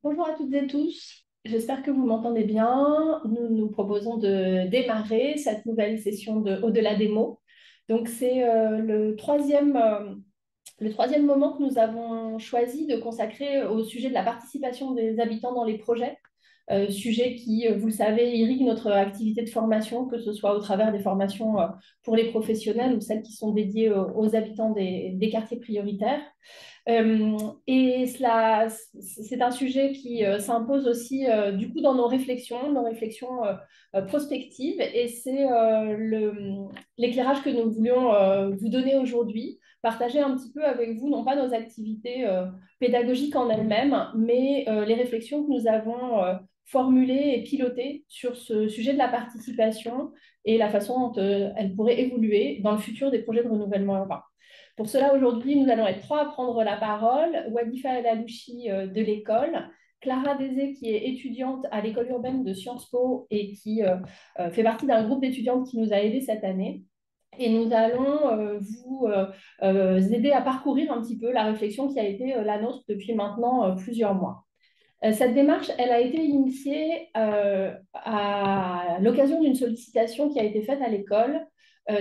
Bonjour à toutes et tous, j'espère que vous m'entendez bien. Nous nous proposons de démarrer cette nouvelle session de Au-delà des mots. Donc c'est le troisième moment que nous avons choisi de consacrer au sujet de la participation des habitants dans les projets. Sujet qui, vous le savez, irrigue notre activité de formation, que ce soit au travers des formations pour les professionnels ou celles qui sont dédiées aux habitants des quartiers prioritaires. Euh, et c'est un sujet qui s'impose aussi du coup dans nos réflexions prospectives. Et c'est l'éclairage que nous voulions vous donner aujourd'hui, partager un petit peu avec vous, non pas nos activités pédagogiques en elles-mêmes, mais les réflexions que nous avons formulées et pilotées sur ce sujet de la participation et la façon dont elle pourrait évoluer dans le futur des projets de renouvellement urbain. Pour cela, aujourd'hui, nous allons être trois à prendre la parole. Wadifa El Alouchi de l'école, Clara Désé, qui est étudiante à l'école urbaine de Sciences Po et qui fait partie d'un groupe d'étudiantes qui nous a aidés cette année. Et nous allons aider à parcourir un petit peu la réflexion qui a été la nôtre depuis maintenant plusieurs mois. Cette démarche, elle a été initiée à l'occasion d'une sollicitation qui a été faite à l'école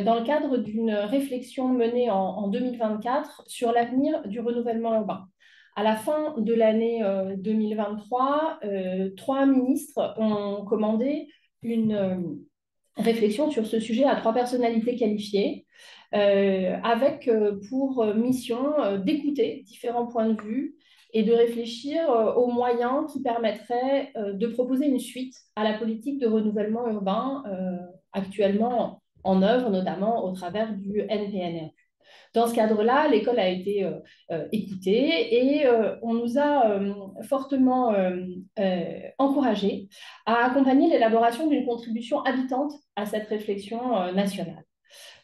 dans le cadre d'une réflexion menée en 2024 sur l'avenir du renouvellement urbain. À la fin de l'année 2023, trois ministres ont commandé une réflexion sur ce sujet à trois personnalités qualifiées, avec pour mission d'écouter différents points de vue et de réfléchir aux moyens qui permettraient de proposer une suite à la politique de renouvellement urbain actuellement en œuvre, notamment au travers du NPNR. Dans ce cadre-là, l'école a été écoutée et on nous a fortement encouragés à accompagner l'élaboration d'une contribution habitante à cette réflexion nationale.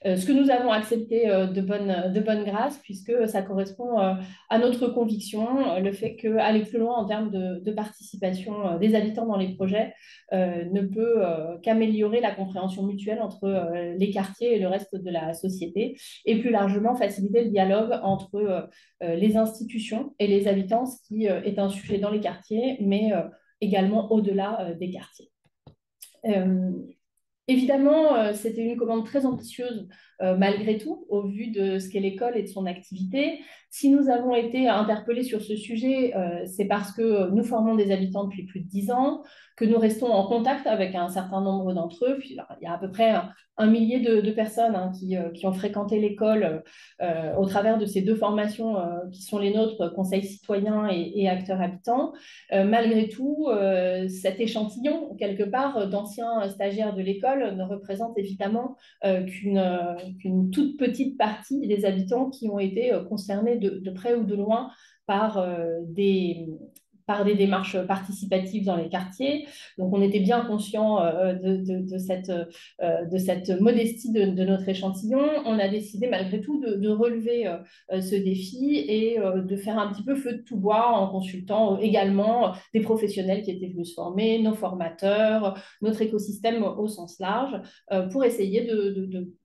Ce que nous avons accepté de bonne grâce, puisque ça correspond à notre conviction, le fait qu'aller plus loin en termes de participation des habitants dans les projets ne peut qu'améliorer la compréhension mutuelle entre les quartiers et le reste de la société, et plus largement faciliter le dialogue entre les institutions et les habitants, ce qui est un sujet dans les quartiers, mais également au-delà des quartiers. Euh, Évidemment, c'était une commande très ambitieuse malgré tout, au vu de ce qu'est l'école et de son activité. Si nous avons été interpellés sur ce sujet, c'est parce que nous formons des habitants depuis plus de 10 ans, que nous restons en contact avec un certain nombre d'entre eux. Puis, il y a à peu près un millier de personnes qui ont fréquenté l'école au travers de ces deux formations qui sont les nôtres, Conseil citoyen et acteurs habitants. Malgré tout, cet échantillon, quelque part, d'anciens stagiaires de l'école ne représente évidemment qu'une toute petite partie des habitants qui ont été concernés de près ou de loin par par des démarches participatives dans les quartiers. Donc, on était bien conscient de cette modestie de notre échantillon. On a décidé malgré tout de relever ce défi et de faire un petit peu feu de tout bois en consultant également des professionnels qui étaient venus se former, nos formateurs, notre écosystème au sens large, pour essayer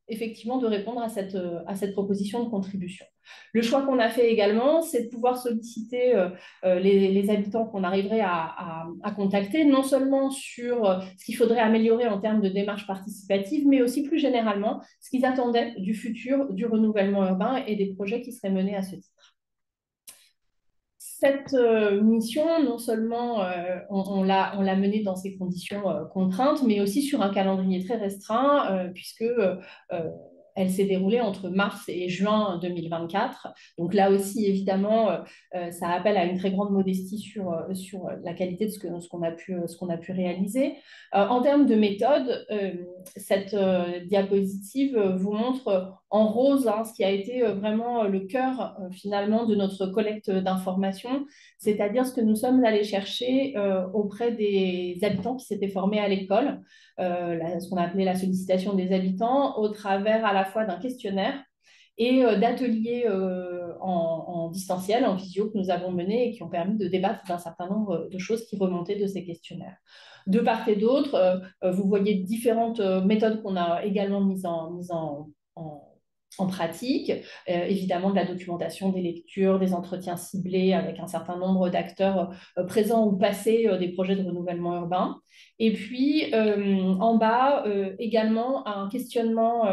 effectivement de répondre à cette proposition de contribution. Le choix qu'on a fait également, c'est de pouvoir solliciter les habitants qu'on arriverait à contacter, non seulement sur ce qu'il faudrait améliorer en termes de démarche participative, mais aussi plus généralement ce qu'ils attendaient du futur du renouvellement urbain et des projets qui seraient menés à ce titre. Cette mission, non seulement on l'a menée dans ces conditions contraintes, mais aussi sur un calendrier très restreint, puisque elle s'est déroulée entre mars et juin 2024. Donc là aussi, évidemment, ça appelle à une très grande modestie sur la qualité de ce qu'on a pu réaliser. En termes de méthode, cette diapositive vous montre en rose ce qui a été vraiment le cœur finalement de notre collecte d'informations, c'est-à-dire ce que nous sommes allés chercher auprès des habitants qui s'étaient formés à l'école, ce qu'on a appelé la sollicitation des habitants, au travers à la fois d'un questionnaire et d'ateliers en distanciel, en visio, que nous avons menés et qui ont permis de débattre d'un certain nombre de choses qui remontaient de ces questionnaires. De part et d'autre, vous voyez différentes méthodes qu'on a également mises en en pratique, évidemment de la documentation, des lectures, des entretiens ciblés avec un certain nombre d'acteurs présents ou passés des projets de renouvellement urbain. Et puis, en bas, également un questionnement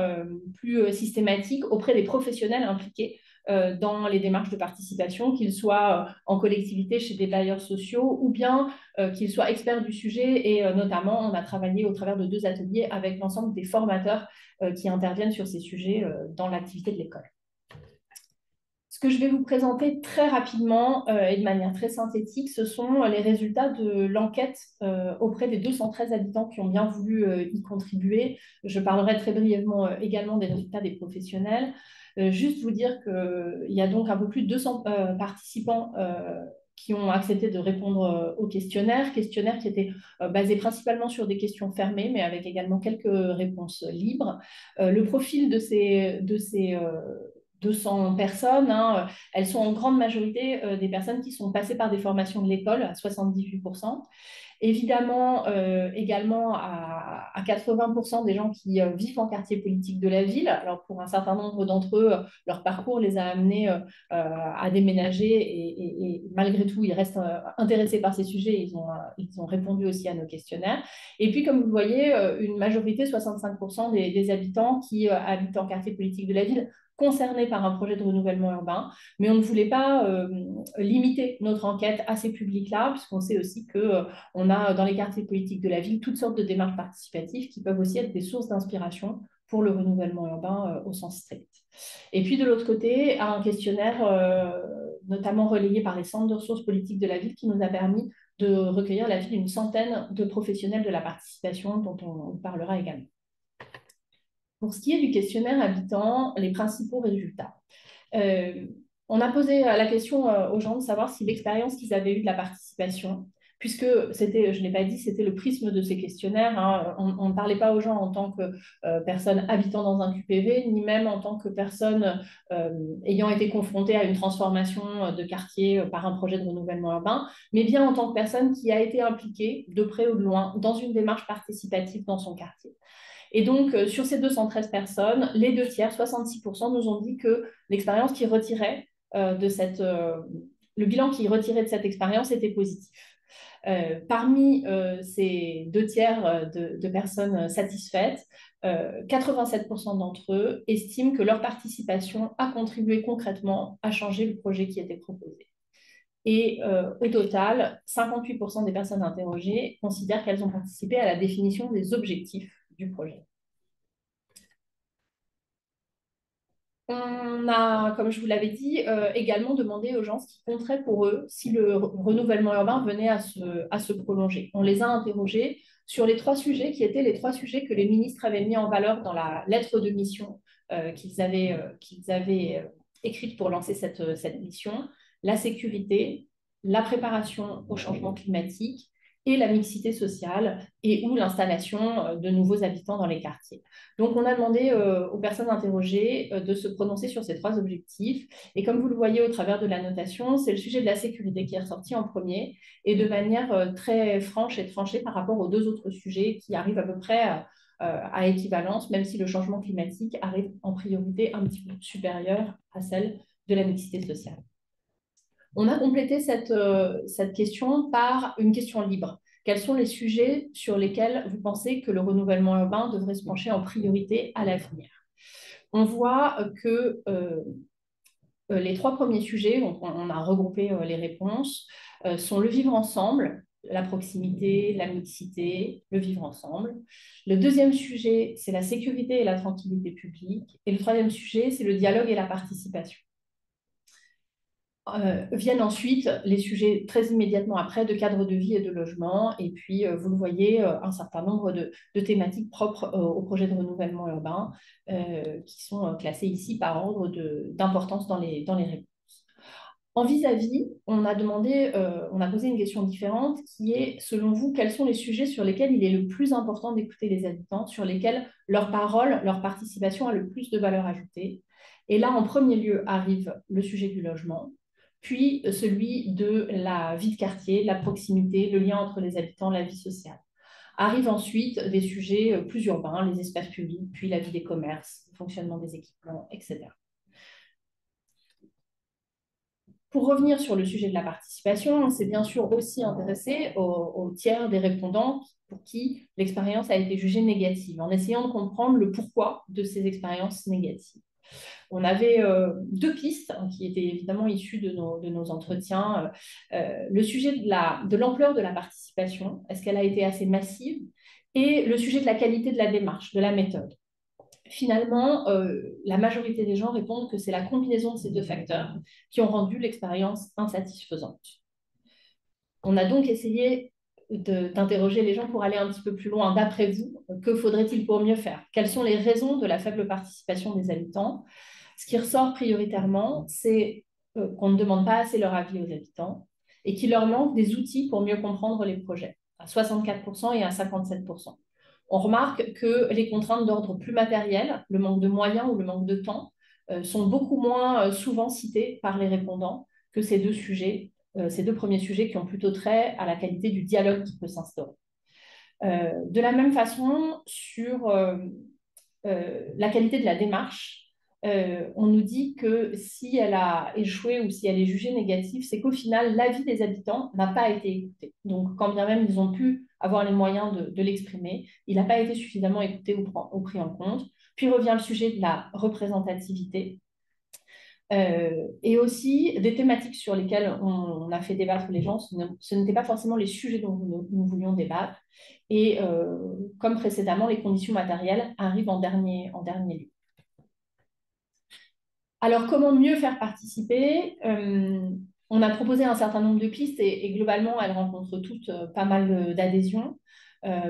plus systématique auprès des professionnels impliqués dans les démarches de participation, qu'ils soient en collectivité chez des bailleurs sociaux ou bien qu'ils soient experts du sujet. Et notamment, on a travaillé au travers de 2 ateliers avec l'ensemble des formateurs qui interviennent sur ces sujets dans l'activité de l'école. Ce que je vais vous présenter très rapidement et de manière très synthétique, ce sont les résultats de l'enquête auprès des 213 habitants qui ont bien voulu y contribuer. Je parlerai très brièvement également des résultats des professionnels. Juste vous dire qu'il y a donc un peu plus de 200 participants qui ont accepté de répondre au questionnaire qui était basé principalement sur des questions fermées, mais avec également quelques réponses libres. Le profil de ces 200 personnes, hein, elles sont en grande majorité des personnes qui sont passées par des formations de l'école, à 78%. Évidemment, également à 80% des gens qui vivent en quartier politique de la ville. Alors, pour un certain nombre d'entre eux, leur parcours les a amenés à déménager et malgré tout, ils restent intéressés par ces sujets. Ils ont répondu aussi à nos questionnaires. Et puis, comme vous le voyez, une majorité, 65% des habitants qui habitent en quartier politique de la ville, concernés par un projet de renouvellement urbain, mais on ne voulait pas limiter notre enquête à ces publics-là, puisqu'on sait aussi qu'on a dans les quartiers politiques de la ville toutes sortes de démarches participatives qui peuvent aussi être des sources d'inspiration pour le renouvellement urbain au sens strict. Et puis de l'autre côté, un questionnaire notamment relayé par les centres de ressources politiques de la ville qui nous a permis de recueillir l'avis d'une centaine de professionnels de la participation dont on parlera également. Pour ce qui est du questionnaire habitant, les principaux résultats. On a posé la question aux gens de savoir si l'expérience qu'ils avaient eue de la participation, puisque c'était, je ne l'ai pas dit, c'était le prisme de ces questionnaires. Hein, on ne parlait pas aux gens en tant que personnes habitant dans un QPV, ni même en tant que personnes ayant été confrontées à une transformation de quartier par un projet de renouvellement urbain, mais bien en tant que personne qui a été impliquée de près ou de loin dans une démarche participative dans son quartier. Et donc, sur ces 213 personnes, les 2 tiers, 66%, nous ont dit que l'expérience qu'ils retiraient le bilan qu'ils retiraient de cette expérience était positif. Parmi ces 2 tiers de personnes satisfaites, 87% d'entre eux estiment que leur participation a contribué concrètement à changer le projet qui était proposé. Et au total, 58% des personnes interrogées considèrent qu'elles ont participé à la définition des objectifs du projet. On a, comme je vous l'avais dit, également demandé aux gens ce qui compterait pour eux si le renouvellement urbain venait à se prolonger. On les a interrogés sur les 3 sujets qui étaient les 3 sujets que les ministres avaient mis en valeur dans la lettre de mission qu'ils avaient écrite pour lancer cette mission: la sécurité, la préparation au changement climatique et la mixité sociale et ou l'installation de nouveaux habitants dans les quartiers. Donc, on a demandé aux personnes interrogées de se prononcer sur ces 3 objectifs. Et comme vous le voyez au travers de la notation, c'est le sujet de la sécurité qui est ressorti en premier et de manière très franche et tranchée par rapport aux 2 autres sujets qui arrivent à peu près à équivalence, même si le changement climatique arrive en priorité un petit peu supérieure à celle de la mixité sociale. On a complété cette question par une question libre. Quels sont les sujets sur lesquels vous pensez que le renouvellement urbain devrait se pencher en priorité à l'avenir? On voit que les 3 premiers sujets, donc on a regroupé les réponses, sont le vivre ensemble, la proximité, la mixité, le vivre ensemble. Le 2e sujet, c'est la sécurité et la tranquillité publique. Et le 3e sujet, c'est le dialogue et la participation. Viennent ensuite les sujets très immédiatement après de cadre de vie et de logement. Et puis, vous le voyez, un certain nombre de thématiques propres au projet de renouvellement urbain qui sont classées ici par ordre d'importance dans les réponses. En vis-à-vis, on a posé une question différente qui est, selon vous, quels sont les sujets sur lesquels il est le plus important d'écouter les habitants, sur lesquels leur parole, leur participation a le plus de valeur ajoutée? Et là, en premier lieu, arrive le sujet du logement, puis celui de la vie de quartier, la proximité, le lien entre les habitants, la vie sociale. Arrivent ensuite des sujets plus urbains, les espaces publics, puis la vie des commerces, le fonctionnement des équipements, etc. Pour revenir sur le sujet de la participation, on s'est bien sûr aussi intéressé au tiers des répondants pour qui l'expérience a été jugée négative, en essayant de comprendre le pourquoi de ces expériences négatives. On avait deux pistes qui étaient évidemment issues de nos entretiens. Le sujet de l'ampleur de la participation, est-ce qu'elle a été assez massive? Et le sujet de la qualité de la démarche, de la méthode. Finalement, la majorité des gens répondent que c'est la combinaison de ces deux facteurs qui ont rendu l'expérience insatisfaisante. On a donc essayé d'interroger les gens pour aller un petit peu plus loin. D'après vous, que faudrait-il pour mieux faire? Quelles sont les raisons de la faible participation des habitants? Ce qui ressort prioritairement, c'est qu'on ne demande pas assez leur avis aux habitants et qu'il leur manque des outils pour mieux comprendre les projets, à 64% et à 57%. On remarque que les contraintes d'ordre plus matériel, le manque de moyens ou le manque de temps, sont beaucoup moins souvent citées par les répondants que ces deux sujets, ces deux premiers sujets qui ont plutôt trait à la qualité du dialogue qui peut s'instaurer. De la même façon, sur la qualité de la démarche, on nous dit que si elle a échoué ou si elle est jugée négative, c'est qu'au final, l'avis des habitants n'a pas été écouté. Donc, quand bien même ils ont pu avoir les moyens de l'exprimer, il n'a pas été suffisamment écouté ou pris en compte. Puis revient le sujet de la représentativité. Et aussi des thématiques sur lesquelles on a fait débattre les gens, ce n'étaient pas forcément les sujets dont nous voulions débattre. Et comme précédemment, les conditions matérielles arrivent en dernier lieu. Alors, comment mieux faire participer? On a proposé un certain nombre de pistes et globalement, elles rencontrent toutes pas mal d'adhésions.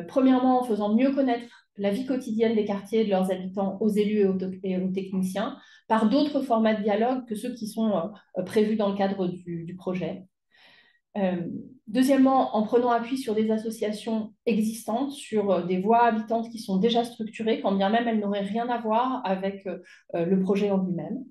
Premièrement, en faisant mieux connaître la vie quotidienne des quartiers et de leurs habitants aux élus et aux techniciens par d'autres formats de dialogue que ceux qui sont prévus dans le cadre du projet. Deuxièmement, en prenant appui sur des associations existantes, sur des voix habitantes qui sont déjà structurées, quand bien même elles n'auraient rien à voir avec le projet en lui-même.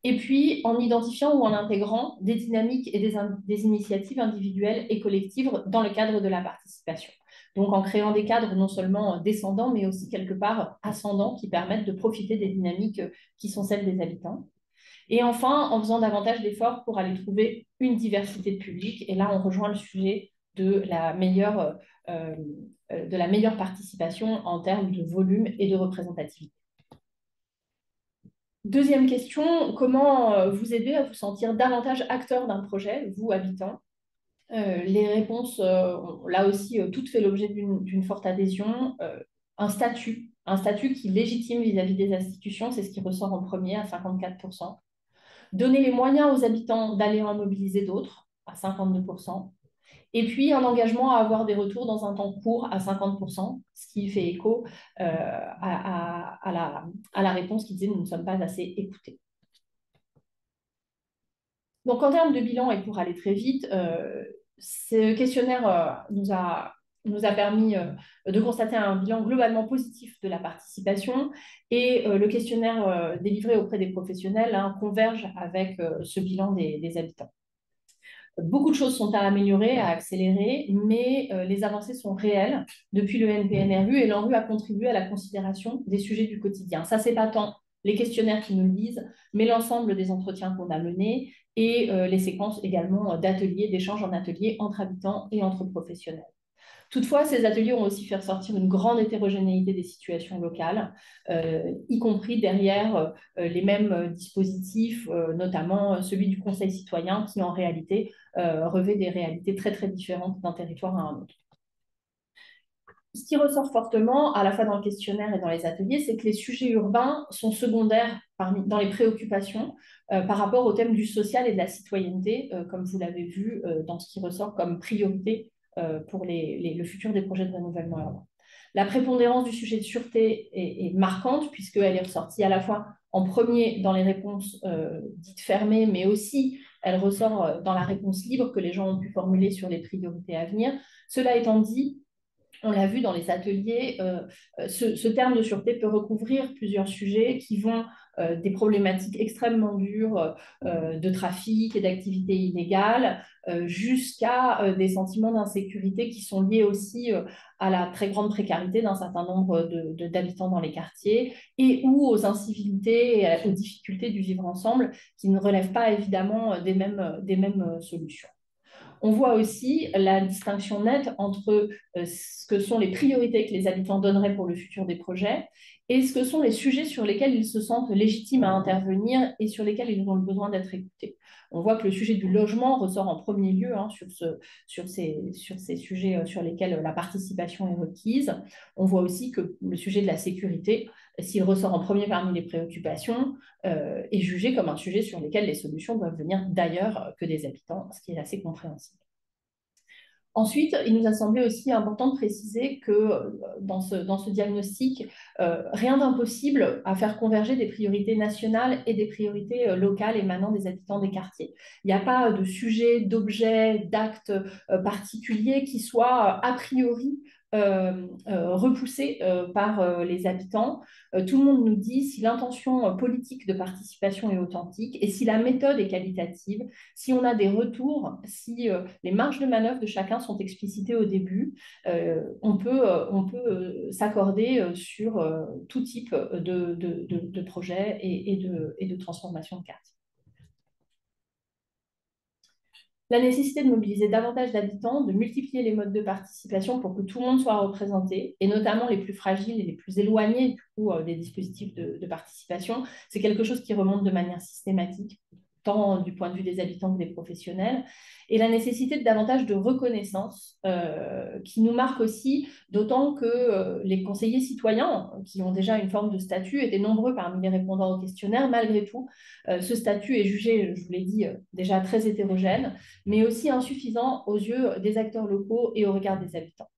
Et puis, en identifiant ou en intégrant des dynamiques et des initiatives individuelles et collectives dans le cadre de la participation. Donc, en créant des cadres non seulement descendants, mais aussi quelque part ascendants qui permettent de profiter des dynamiques qui sont celles des habitants. Et enfin, en faisant davantage d'efforts pour aller trouver une diversité de publics. Et là, on rejoint le sujet de la meilleure participation en termes de volume et de représentativité. Deuxième question, comment vous aider à vous sentir davantage acteur d'un projet, vous, habitants? Les réponses, là aussi, toutes fait l'objet d'une forte adhésion. Un statut qui légitime vis-à-vis des institutions, c'est ce qui ressort en premier à 54%. Donner les moyens aux habitants d'aller en mobiliser d'autres à 52%. Et puis, un engagement à avoir des retours dans un temps court à 50%, ce qui fait écho à la réponse qui disait « nous ne sommes pas assez écoutés ». Donc, en termes de bilan, et pour aller très vite, ce questionnaire nous a permis de constater un bilan globalement positif de la participation et le questionnaire délivré auprès des professionnels converge avec ce bilan des habitants. Beaucoup de choses sont à améliorer, à accélérer, mais les avancées sont réelles depuis le NPNRU et l'ANRU a contribué à la considération des sujets du quotidien. Ça, c'est pas tant les questionnaires qui nous le disent, mais l'ensemble des entretiens qu'on a menés et les séquences également d'ateliers, d'échanges en atelier entre habitants et entre professionnels. Toutefois, ces ateliers ont aussi fait ressortir une grande hétérogénéité des situations locales, y compris derrière les mêmes dispositifs, notamment celui du Conseil citoyen, qui en réalité revêt des réalités très très différentes d'un territoire à un autre. Ce qui ressort fortement, à la fois dans le questionnaire et dans les ateliers, c'est que les sujets urbains sont secondaires dans les préoccupations par rapport au thème du social et de la citoyenneté, comme vous l'avez vu dans ce qui ressort comme priorité pour le futur des projets de renouvellement urbain. La prépondérance du sujet de sûreté est marquante, puisqu'elle est ressortie à la fois en premier dans les réponses dites fermées, mais aussi elle ressort dans la réponse libre que les gens ont pu formuler sur les priorités à venir. Cela étant dit, on l'a vu dans les ateliers, ce terme de sûreté peut recouvrir plusieurs sujets qui vont des problématiques extrêmement dures de trafic et d'activités illégales, jusqu'à des sentiments d'insécurité qui sont liés aussi à la très grande précarité d'un certain nombre d'habitants dans les quartiers et ou aux incivilités et aux difficultés du vivre ensemble qui ne relèvent pas évidemment des mêmes solutions. On voit aussi la distinction nette entre ce que sont les priorités que les habitants donneraient pour le futur des projets et ce que sont les sujets sur lesquels ils se sentent légitimes à intervenir et sur lesquels ils ont le besoin d'être écoutés. On voit que le sujet du logement ressort en premier lieu sur ces sujets sur lesquels la participation est requise. On voit aussi que le sujet de la sécurité, s'il ressort en premier parmi les préoccupations, est jugé comme un sujet sur lequel les solutions doivent venir d'ailleurs que des habitants, ce qui est assez compréhensible. Ensuite, il nous a semblé aussi important de préciser que dans ce diagnostic, rien d'impossible à faire converger des priorités nationales et des priorités locales émanant des habitants des quartiers. Il n'y a pas de sujet, d'objet, d'acte particulier qui soit a priori repoussé par les habitants. Tout le monde nous dit si l'intention politique de participation est authentique et si la méthode est qualitative, si on a des retours, si les marges de manœuvre de chacun sont explicitées au début, on peut s'accorder sur tout type de projet et de transformation de quartier. La nécessité de mobiliser davantage d'habitants, de multiplier les modes de participation pour que tout le monde soit représenté, et notamment les plus fragiles et les plus éloignés du coup, des dispositifs de participation, c'est quelque chose qui remonte de manière systématique, tant du point de vue des habitants que des professionnels, et la nécessité de davantage de reconnaissance qui nous marque aussi, d'autant que les conseillers citoyens, qui ont déjà une forme de statut, étaient nombreux parmi les répondants au questionnaire. Malgré tout, ce statut est jugé, je vous l'ai dit, déjà très hétérogène, mais aussi insuffisant aux yeux des acteurs locaux et au regard des habitants.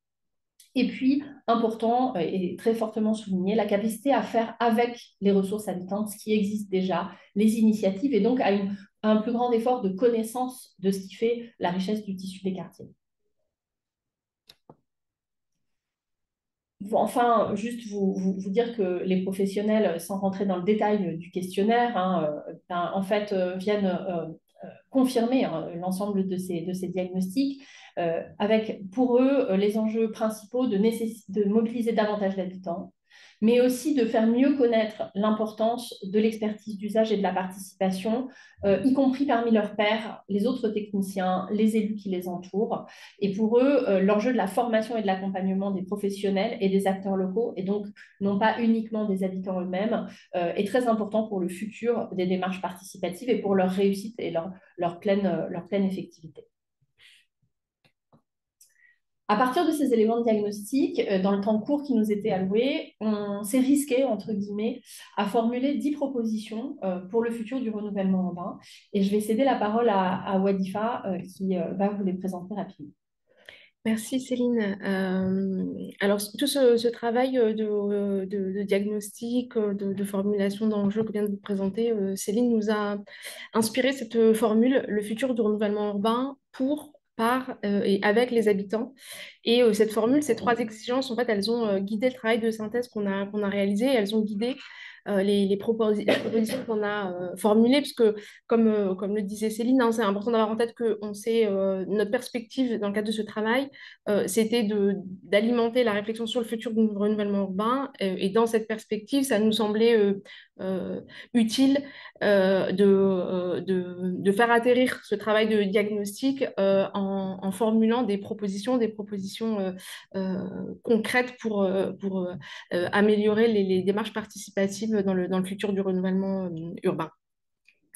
Et puis, important et très fortement souligné, la capacité à faire avec les ressources habitantes, ce qui existe déjà, les initiatives, et donc à un plus grand effort de connaissance de ce qui fait la richesse du tissu des quartiers. Enfin, juste vous dire que les professionnels, sans rentrer dans le détail du questionnaire, en fait, viennent confirmer l'ensemble de ces diagnostics, avec pour eux les enjeux principaux de mobiliser davantage d'habitants, mais aussi de faire mieux connaître l'importance de l'expertise d'usage et de la participation, y compris parmi leurs pairs, les autres techniciens, les élus qui les entourent. Et pour eux, l'enjeu de la formation et de l'accompagnement des professionnels et des acteurs locaux, et donc non pas uniquement des habitants eux-mêmes, est très important pour le futur des démarches participatives et pour leur réussite et leur pleine effectivité. À partir de ces éléments de diagnostic, dans le temps court qui nous était alloué, on s'est risqué, entre guillemets, à formuler 10 propositions pour le futur du renouvellement urbain. Et je vais céder la parole à Wadifa qui va vous les présenter rapidement. Merci Céline. Alors tout ce travail de diagnostic, de formulation d'enjeux que vient de vous présenter, Céline nous a inspiré cette formule, le futur du renouvellement urbain pour, par et avec les habitants. Et cette formule, ces trois exigences, en fait, elles ont guidé le travail de synthèse qu'on a réalisé, elles ont guidé les propositions qu'on a formulées, puisque comme le disait Céline, hein, c'est important d'avoir en tête que notre perspective dans le cadre de ce travail, c'était d'alimenter la réflexion sur le futur du renouvellement urbain. Et dans cette perspective, ça nous semblait utile de faire atterrir ce travail de diagnostic en formulant des propositions concrètes pour améliorer les démarches participatives dans le futur du renouvellement urbain.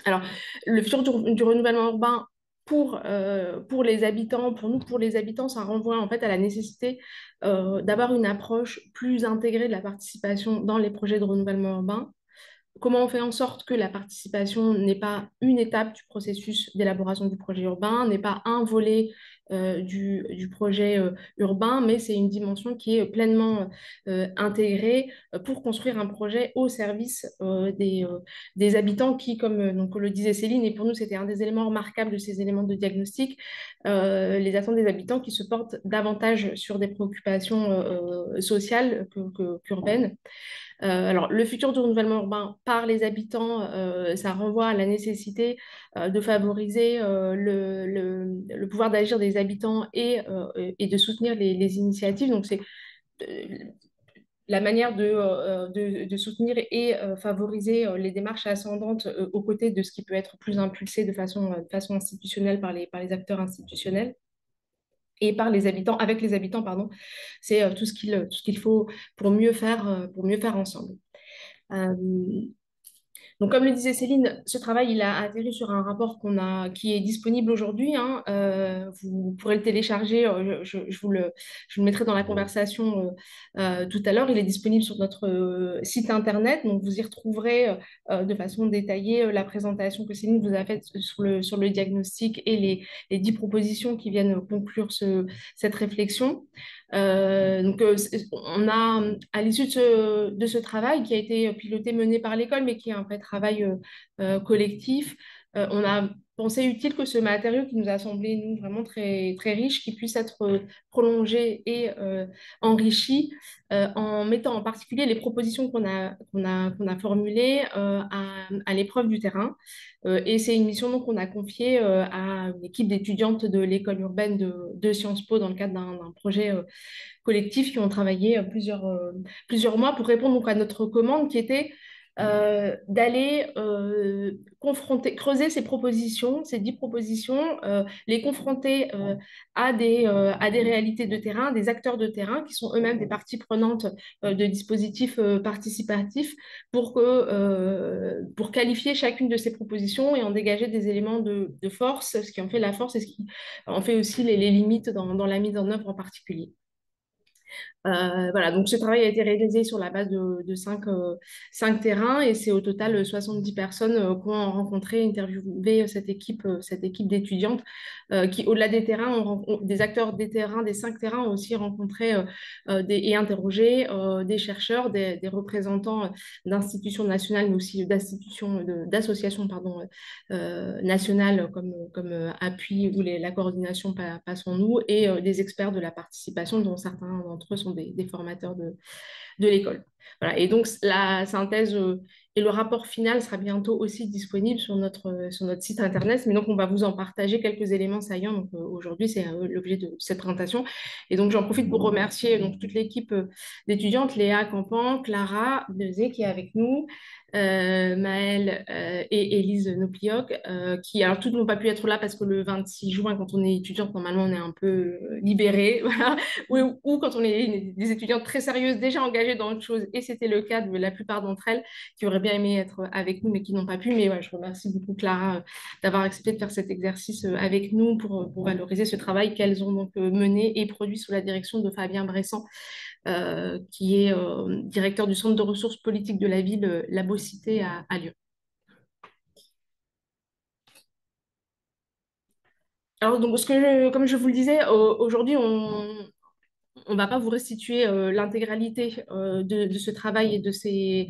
Alors, le futur du renouvellement urbain pour les habitants, pour nous, pour les habitants, ça renvoie en fait à la nécessité d'avoir une approche plus intégrée de la participation dans les projets de renouvellement urbain. Comment on fait en sorte que la participation n'est pas une étape du processus d'élaboration du projet urbain, n'est pas un volet du projet urbain, mais c'est une dimension qui est pleinement intégrée pour construire un projet au service des habitants qui, comme le disait Céline, et pour nous c'était un des éléments remarquables de ces éléments de diagnostic, les attentes des habitants qui se portent davantage sur des préoccupations sociales qu'urbaines. Alors, le futur du renouvellement urbain par les habitants, ça renvoie à la nécessité de favoriser le pouvoir d'agir des habitants et de soutenir les initiatives. Donc, c'est euh, la manière de soutenir et favoriser les démarches ascendantes aux côtés de ce qui peut être plus impulsé de façon institutionnelle par les acteurs institutionnels et par les habitants, avec les habitants, pardon. C'est tout ce qu'il faut pour mieux faire ensemble. Euh, donc, comme le disait Céline, ce travail, il a atterri sur un rapport qui est disponible aujourd'hui, hein. Vous pourrez le télécharger, je vous le mettrai dans la conversation tout à l'heure. Il est disponible sur notre site internet, donc vous y retrouverez de façon détaillée la présentation que Céline vous a faite sur le diagnostic et les 10 propositions qui viennent conclure cette réflexion. On a, à l'issue de ce travail qui a été piloté, mené par l'école, mais qui est un vrai travail collectif, on a pensé utile que ce matériau qui nous a semblé, nous, vraiment très, très riche, qui puisse être prolongé et enrichi en mettant en particulier les propositions qu'on a formulées à l'épreuve du terrain. Et c'est une mission donc, qu'on a confiée à une équipe d'étudiantes de l'école urbaine de Sciences Po dans le cadre d'un projet collectifs qui ont travaillé plusieurs mois pour répondre donc à notre commande qui était d'aller creuser ces propositions, ces 10 propositions, les confronter à des réalités de terrain, des acteurs de terrain qui sont eux-mêmes des parties prenantes de dispositifs participatifs pour qualifier chacune de ces propositions et en dégager des éléments de force, ce qui en fait la force et ce qui en fait aussi les limites dans la mise en œuvre en particulier. Voilà, donc ce travail a été réalisé sur la base de cinq terrains et c'est au total 70 personnes qui ont rencontré, interviewé cette équipe d'étudiantes qui, au-delà des terrains, des acteurs des terrains, des 5 terrains, ont aussi rencontré et interrogé des chercheurs, des représentants d'institutions nationales, mais aussi d'associations pardon, nationales comme Appui ou la coordination Passons-nous et des experts de la participation dont certains d'entre eux sont des formateurs de l'école. Voilà. Et donc, la synthèse et le rapport final sera bientôt aussi disponible sur notre site internet. Mais donc, on va vous en partager quelques éléments saillants. Donc, aujourd'hui, c'est l'objet de cette présentation. Et donc, j'en profite pour remercier donc, toute l'équipe d'étudiantes, Léa Campan, Clara Dezé qui est avec nous, Maëlle et Élise Noplioc, qui, alors, toutes n'ont pas pu être là parce que le 26 juin, quand on est étudiante, normalement, on est un peu libéré. Voilà. Ou quand on est des étudiantes très sérieuses, déjà engagées dans autre chose, et c'était le cas de la plupart d'entre elles, qui auraient bien aimé être avec nous, mais qui n'ont pas pu. Mais ouais, je remercie beaucoup Clara d'avoir accepté de faire cet exercice avec nous pour valoriser ce travail qu'elles ont donc mené et produit sous la direction de Fabien Bressan, qui est directeur du Centre de ressources politiques de la ville, La Beau-Cité à Lyon. Alors, donc, comme je vous le disais, aujourd'hui, on ne va pas vous restituer l'intégralité de ce travail et de ces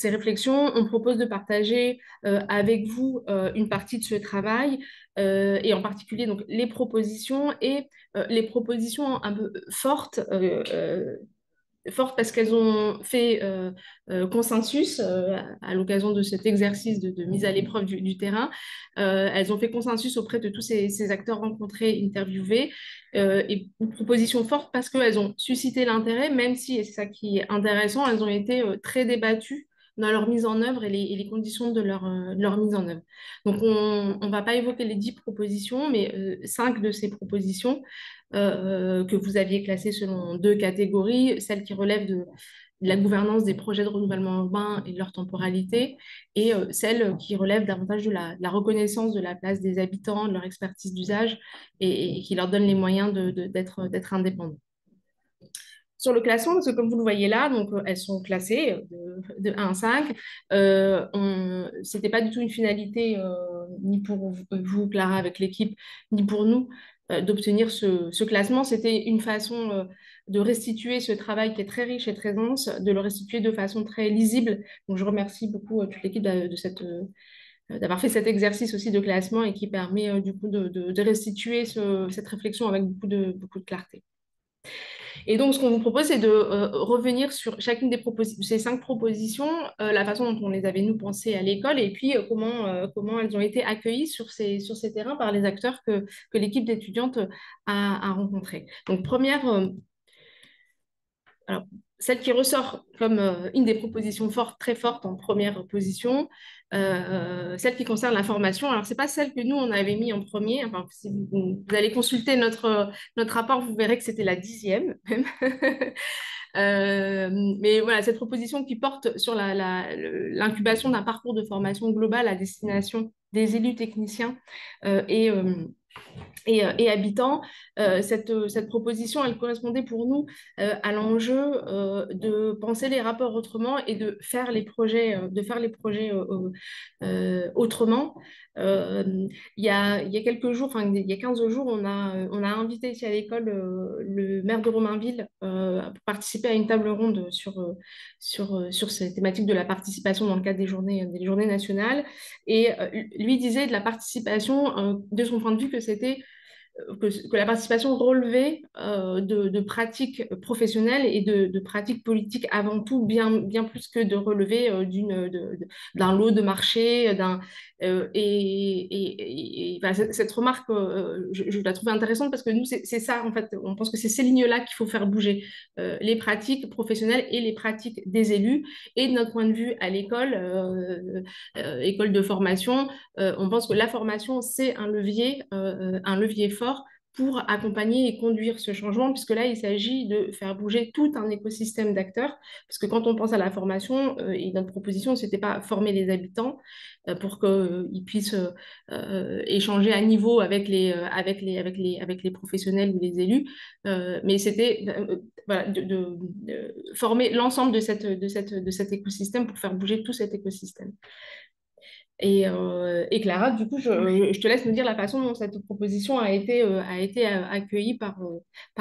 réflexions. On propose de partager avec vous une partie de ce travail et en particulier donc, les propositions un peu fortes parce qu'elles ont fait consensus à l'occasion de cet exercice de mise à l'épreuve du terrain. Elles ont fait consensus auprès de tous ces acteurs rencontrés, interviewés, et une proposition forte parce qu'elles ont suscité l'intérêt, même si, et c'est ça qui est intéressant, elles ont été très débattues dans leur mise en œuvre et les conditions de leur mise en œuvre. Donc, on ne va pas évoquer les 10 propositions, mais 5 de ces propositions que vous aviez classées selon 2 catégories, celles qui relèvent de la gouvernance des projets de renouvellement urbain et de leur temporalité, et celles qui relèvent davantage de la reconnaissance de la place des habitants, de leur expertise d'usage, et qui leur donnent les moyens d'être indépendants. Sur le classement, parce que comme vous le voyez là, donc, elles sont classées de 1 à 5. Ce n'était pas du tout une finalité, ni pour vous, Clara, avec l'équipe, ni pour nous, d'obtenir ce classement. C'était une façon de restituer ce travail qui est très riche et très dense, de le restituer de façon très lisible. Donc, je remercie beaucoup toute l'équipe d'avoir fait cet exercice aussi de classement et qui permet du coup de restituer cette réflexion avec beaucoup de clarté. Et donc, ce qu'on vous propose, c'est de revenir sur chacune ces 5 propositions, la façon dont on les avait, nous, pensées à l'école, et puis comment elles ont été accueillies sur ces terrains par les acteurs que l'équipe d'étudiantes a rencontrés. Donc, alors, celle qui ressort comme une des propositions fortes, très fortes en première position, celle qui concerne la formation. Alors, ce n'est pas celle que nous, on avait mis en premier. Enfin, si vous allez consulter notre rapport, vous verrez que c'était la 10e même. Mais voilà, cette proposition qui porte sur l'incubation d'un parcours de formation globale à destination des élus techniciens et habitants. Cette proposition, elle correspondait pour nous à l'enjeu de penser les rapports autrement et de faire les projets autrement. Euh, il y a quelques jours, enfin il y a 15 jours, on a invité ici à l'école le maire de Romainville pour participer à une table ronde sur ces thématiques de la participation dans le cadre des journées nationales. Et lui disait de la participation, de son point de vue, que la participation relevait de pratiques professionnelles et de pratiques politiques avant tout, bien plus que de relever d'un lot de marché. Enfin, cette remarque, je la trouve intéressante parce que nous, c'est ça, en fait, on pense que c'est ces lignes-là qu'il faut faire bouger, les pratiques professionnelles et les pratiques des élus. Et de notre point de vue à l'école, école de formation, on pense que la formation, c'est un levier fort pour accompagner et conduire ce changement, puisque là, il s'agit de faire bouger tout un écosystème d'acteurs, parce que quand on pense à la formation, et notre proposition, ce n'était pas former les habitants pour qu'ils puissent échanger à niveau avec les professionnels ou les élus, mais c'était voilà, de former l'ensemble de cet écosystème pour faire bouger tout cet écosystème. Et Clara, du coup, je te laisse nous dire la façon dont cette proposition a été accueillie par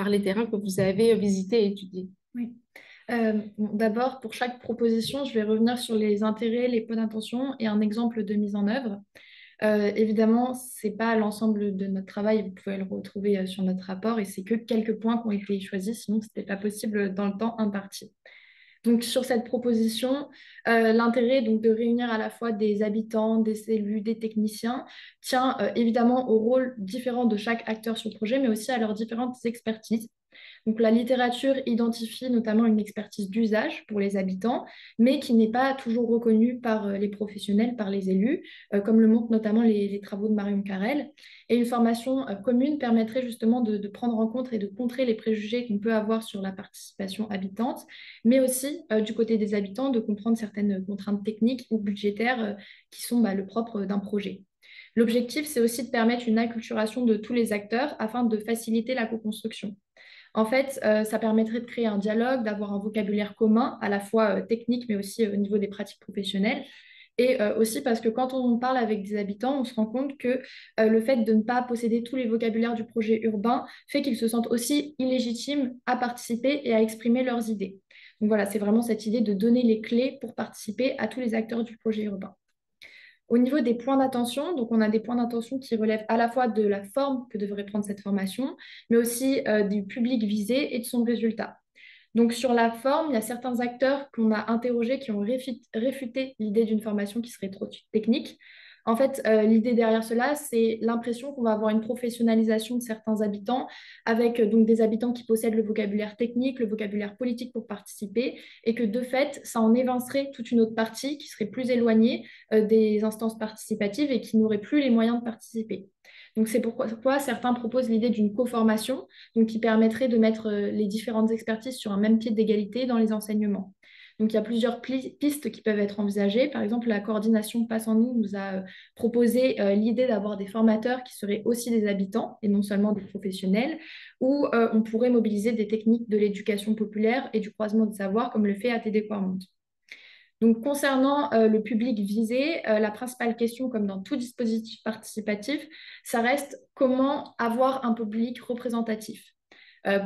les terrains que vous avez visités et étudiés. Oui. Bon, d'abord, pour chaque proposition, je vais revenir sur les intérêts, les points d'intention et un exemple de mise en œuvre. Évidemment, ce n'est pas l'ensemble de notre travail, vous pouvez le retrouver sur notre rapport, et c'est que quelques points qui ont été choisis, sinon ce n'était pas possible dans le temps imparti. Donc, sur cette proposition, l'intérêt donc, de réunir à la fois des habitants, des élus, des techniciens tient évidemment au rôle différent de chaque acteur sur le projet, mais aussi à leurs différentes expertises. Donc, la littérature identifie notamment une expertise d'usage pour les habitants, mais qui n'est pas toujours reconnue par les professionnels, par les élus, comme le montrent notamment les travaux de Marion Carrel. Et une formation commune permettrait justement de prendre en compte et de contrer les préjugés qu'on peut avoir sur la participation habitante, mais aussi du côté des habitants, de comprendre certaines contraintes techniques ou budgétaires qui sont le propre d'un projet. L'objectif, c'est aussi de permettre une acculturation de tous les acteurs afin de faciliter la co-construction. En fait, ça permettrait de créer un dialogue, d'avoir un vocabulaire commun, à la fois technique, mais aussi au niveau des pratiques professionnelles. Et aussi parce que quand on parle avec des habitants, on se rend compte que le fait de ne pas posséder tous les vocabulaires du projet urbain fait qu'ils se sentent aussi illégitimes à participer et à exprimer leurs idées. Donc voilà, c'est vraiment cette idée de donner les clés pour participer à tous les acteurs du projet urbain. Au niveau des points d'attention, donc on a des points d'attention qui relèvent à la fois de la forme que devrait prendre cette formation, mais aussi du public visé et de son résultat. Donc sur la forme, il y a certains acteurs qu'on a interrogés qui ont réfuté l'idée d'une formation qui serait trop technique. En fait, l'idée derrière cela, c'est l'impression qu'on va avoir une professionnalisation de certains habitants, avec donc des habitants qui possèdent le vocabulaire technique, le vocabulaire politique pour participer, et que de fait, ça en évincerait toute une autre partie qui serait plus éloignée des instances participatives et qui n'aurait plus les moyens de participer. Donc c'est pourquoi certains proposent l'idée d'une co-formation, donc qui permettrait de mettre les différentes expertises sur un même pied d'égalité dans les enseignements. Donc, il y a plusieurs pistes qui peuvent être envisagées. Par exemple, la coordination Passe en nous nous a proposé l'idée d'avoir des formateurs qui seraient aussi des habitants et non seulement des professionnels, où on pourrait mobiliser des techniques de l'éducation populaire et du croisement des savoirs, comme le fait ATD Quarmont. Donc, concernant le public visé, la principale question, comme dans tout dispositif participatif, ça reste comment avoir un public représentatif.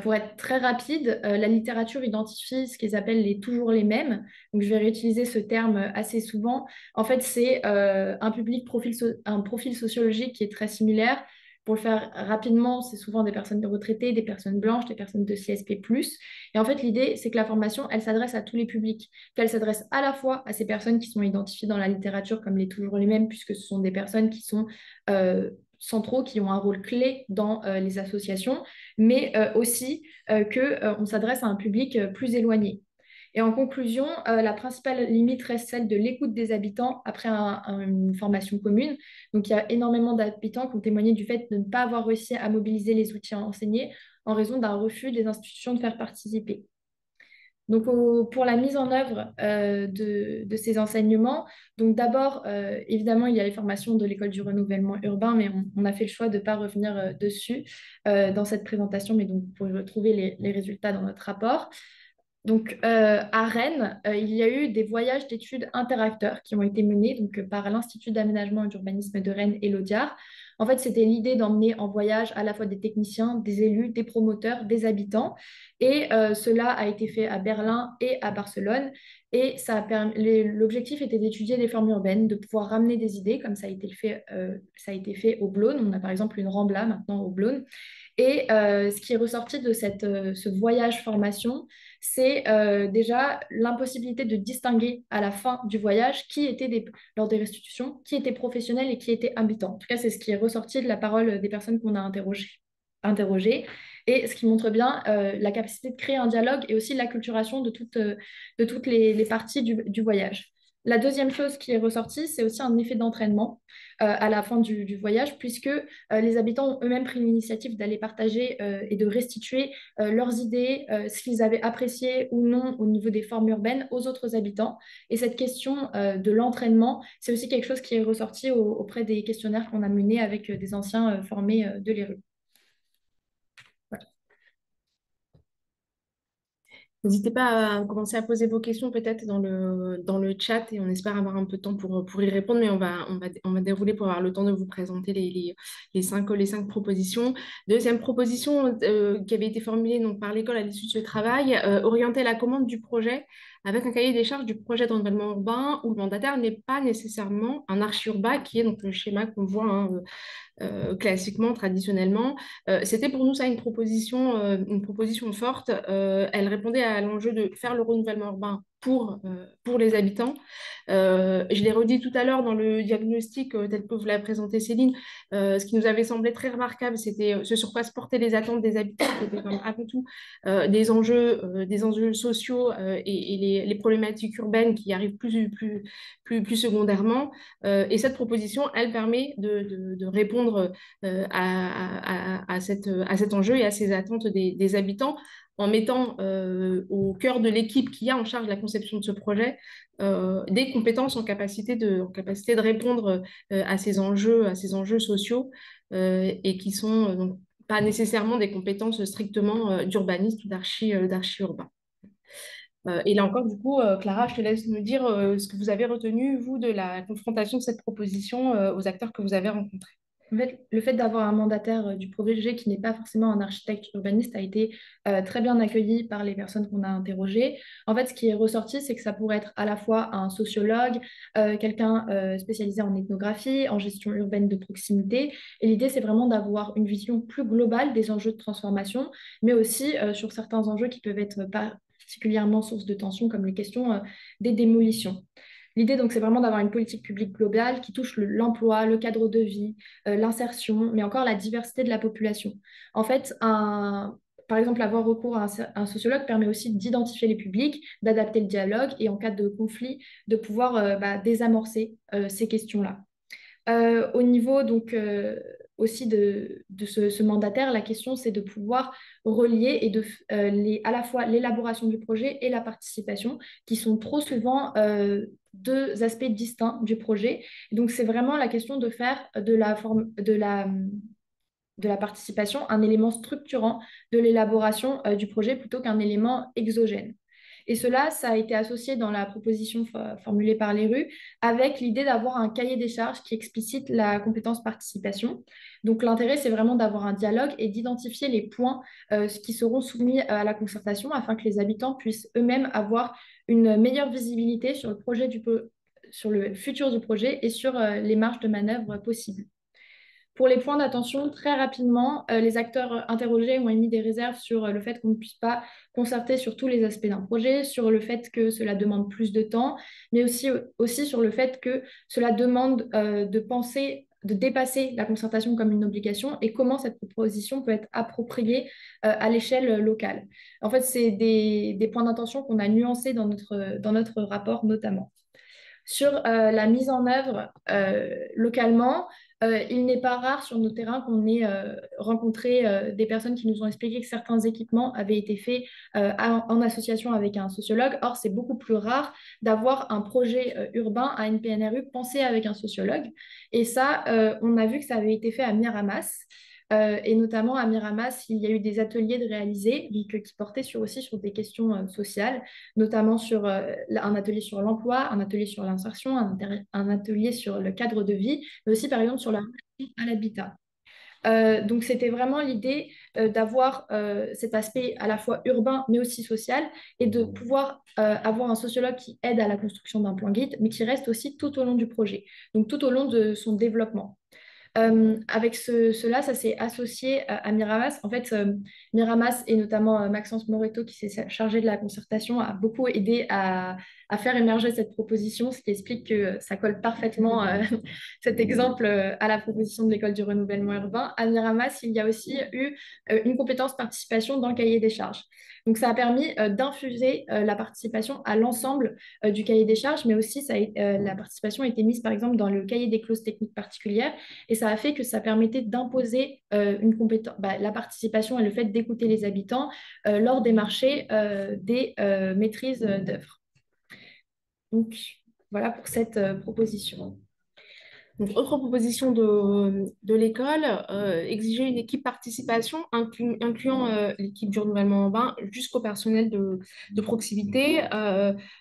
Pour être très rapide, la littérature identifie ce qu'ils appellent toujours les mêmes. Donc, je vais réutiliser ce terme assez souvent. En fait, c'est un profil sociologique qui est très similaire. Pour le faire rapidement, c'est souvent des personnes retraitées, des personnes blanches, des personnes de CSP+. Et en fait, l'idée, c'est que la formation, elle s'adresse à tous les publics, qu'elle s'adresse à la fois à ces personnes qui sont identifiées dans la littérature comme les toujours les mêmes, puisque ce sont des personnes qui sont centraux, qui ont un rôle clé dans les associations, mais aussi qu'on s'adresse à un public plus éloigné. Et en conclusion, la principale limite reste celle de l'écoute des habitants après une formation commune. Donc, il y a énormément d'habitants qui ont témoigné du fait de ne pas avoir réussi à mobiliser les outils enseignés en raison d'un refus des institutions de faire participer. Donc, pour la mise en œuvre de ces enseignements, donc d'abord, évidemment, il y a les formations de l'école du renouvellement urbain, mais on a fait le choix de ne pas revenir dessus dans cette présentation, mais donc vous pouvez retrouver les résultats dans notre rapport. Donc, à Rennes, il y a eu des voyages d'études interacteurs qui ont été menés par l'Institut d'aménagement et d'urbanisme de Rennes et l'Audiard. En fait, c'était l'idée d'emmener en voyage à la fois des techniciens, des élus, des promoteurs, des habitants. Et cela a été fait à Berlin et à Barcelone. Et l'objectif était d'étudier les formes urbaines, de pouvoir ramener des idées, comme ça a été fait au Blône. On a par exemple une Rambla maintenant au Blône. Et ce qui est ressorti de ce voyage formation, c'est déjà l'impossibilité de distinguer à la fin du voyage lors des restitutions, qui était professionnel et qui était habitant. En tout cas, c'est ce qui est ressorti de la parole des personnes qu'on a interrogées. Et ce qui montre bien la capacité de créer un dialogue et aussi l'acculturation de toutes les parties du voyage. La deuxième chose qui est ressortie, c'est aussi un effet d'entraînement à la fin du voyage, puisque les habitants ont eux-mêmes pris l'initiative d'aller partager et de restituer leurs idées, ce qu'ils avaient apprécié ou non au niveau des formes urbaines aux autres habitants. Et cette question de l'entraînement, c'est aussi quelque chose qui est ressorti auprès des questionnaires qu'on a menés avec des anciens formés de l'ERU. N'hésitez pas à commencer à poser vos questions peut-être dans le chat et on espère avoir un peu de temps pour y répondre, mais on va dérouler pour avoir le temps de vous présenter les cinq propositions. Deuxième proposition qui avait été formulée donc, par l'école à l'issue de ce travail, orienter la commande du projet avec un cahier des charges du projet d'environnement urbain où le mandataire n'est pas nécessairement un archi-urbain, qui est donc le schéma qu'on voit classiquement, traditionnellement. C'était pour nous ça une proposition forte. Elle répondait à l'enjeu de faire le renouvellement urbain pour les habitants. Je l'ai redit tout à l'heure dans le diagnostic tel que vous l'avez présenté Céline. Ce qui nous avait semblé très remarquable, c'était ce sur quoi se portaient les attentes des habitants, qui étaient quand même avant tout des enjeux sociaux et les problématiques urbaines qui arrivent plus secondairement. Et cette proposition, elle permet de répondre à cet enjeu et à ces attentes des habitants en mettant au cœur de l'équipe qui a en charge la conception de ce projet des compétences en capacité de répondre à ces enjeux sociaux et qui sont donc pas nécessairement des compétences strictement d'urbaniste ou d'archi-urbain. Et là encore, du coup, Clara, je te laisse nous dire ce que vous avez retenu, vous, de la confrontation de cette proposition aux acteurs que vous avez rencontrés. En fait, le fait d'avoir un mandataire du projet qui n'est pas forcément un architecte urbaniste a été très bien accueilli par les personnes qu'on a interrogées. En fait, ce qui est ressorti, c'est que ça pourrait être à la fois un sociologue, quelqu'un spécialisé en ethnographie, en gestion urbaine de proximité. Et l'idée, c'est vraiment d'avoir une vision plus globale des enjeux de transformation, mais aussi sur certains enjeux qui peuvent être particulièrement source de tension, comme les questions des démolitions. L'idée, donc, c'est vraiment d'avoir une politique publique globale qui touche l'emploi, le cadre de vie, l'insertion, mais encore la diversité de la population. En fait, par exemple, avoir recours à un sociologue permet aussi d'identifier les publics, d'adapter le dialogue et en cas de conflit, de pouvoir désamorcer ces questions-là. Au niveau donc aussi de ce mandataire, la question c'est de pouvoir relier à la fois l'élaboration du projet et la participation, qui sont trop souvent deux aspects distincts du projet. Donc c'est vraiment la question de faire de la participation un élément structurant de l'élaboration du projet plutôt qu'un élément exogène. Et cela, ça a été associé dans la proposition formulée par l'ERU avec l'idée d'avoir un cahier des charges qui explicite la compétence participation. Donc l'intérêt, c'est vraiment d'avoir un dialogue et d'identifier les points qui seront soumis à la concertation afin que les habitants puissent eux-mêmes avoir une meilleure visibilité sur sur le futur du projet et sur les marges de manœuvre possibles. Pour les points d'attention, très rapidement, les acteurs interrogés ont émis des réserves sur le fait qu'on ne puisse pas concerter sur tous les aspects d'un projet, sur le fait que cela demande plus de temps, mais aussi sur le fait que cela demande de penser de dépasser la concertation comme une obligation et comment cette proposition peut être appropriée à l'échelle locale. En fait, c'est des points d'intention qu'on a nuancés dans notre rapport notamment. Sur la mise en œuvre localement, il n'est pas rare sur nos terrains qu'on ait rencontré des personnes qui nous ont expliqué que certains équipements avaient été faits en association avec un sociologue. Or, c'est beaucoup plus rare d'avoir un projet urbain à une PNRU pensé avec un sociologue. Et ça, on a vu que ça avait été fait à Miramas. Et notamment à Miramas, il y a eu des ateliers de réaliser qui portaient aussi sur des questions sociales, notamment sur un atelier sur l'emploi, un atelier sur l'insertion, un atelier sur le cadre de vie, mais aussi par exemple sur la relation à l'habitat. Donc c'était vraiment l'idée d'avoir cet aspect à la fois urbain mais aussi social et de pouvoir avoir un sociologue qui aide à la construction d'un plan guide, mais qui reste aussi tout au long du projet, donc tout au long de son développement. Avec cela, ça s'est associé à Miramas. En fait, Miramas et notamment Maxence Moreto, qui s'est chargé de la concertation, a beaucoup aidé à faire émerger cette proposition, ce qui explique que ça colle parfaitement cet exemple à la proposition de l'école du renouvellement urbain. À Miramas, il y a aussi eu une compétence participation dans le cahier des charges. Donc, ça a permis d'infuser la participation à l'ensemble du cahier des charges, mais aussi la participation a été mise, par exemple, dans le cahier des clauses techniques particulières. Et ça a fait que ça permettait d'imposer une compétence, la participation et le fait d'écouter les habitants lors des marchés des maîtrises d'œuvres. Donc, voilà pour cette proposition. Donc, autre proposition de l'école, exiger une équipe participation incluant l'équipe du renouvellement urbain jusqu'au personnel de proximité.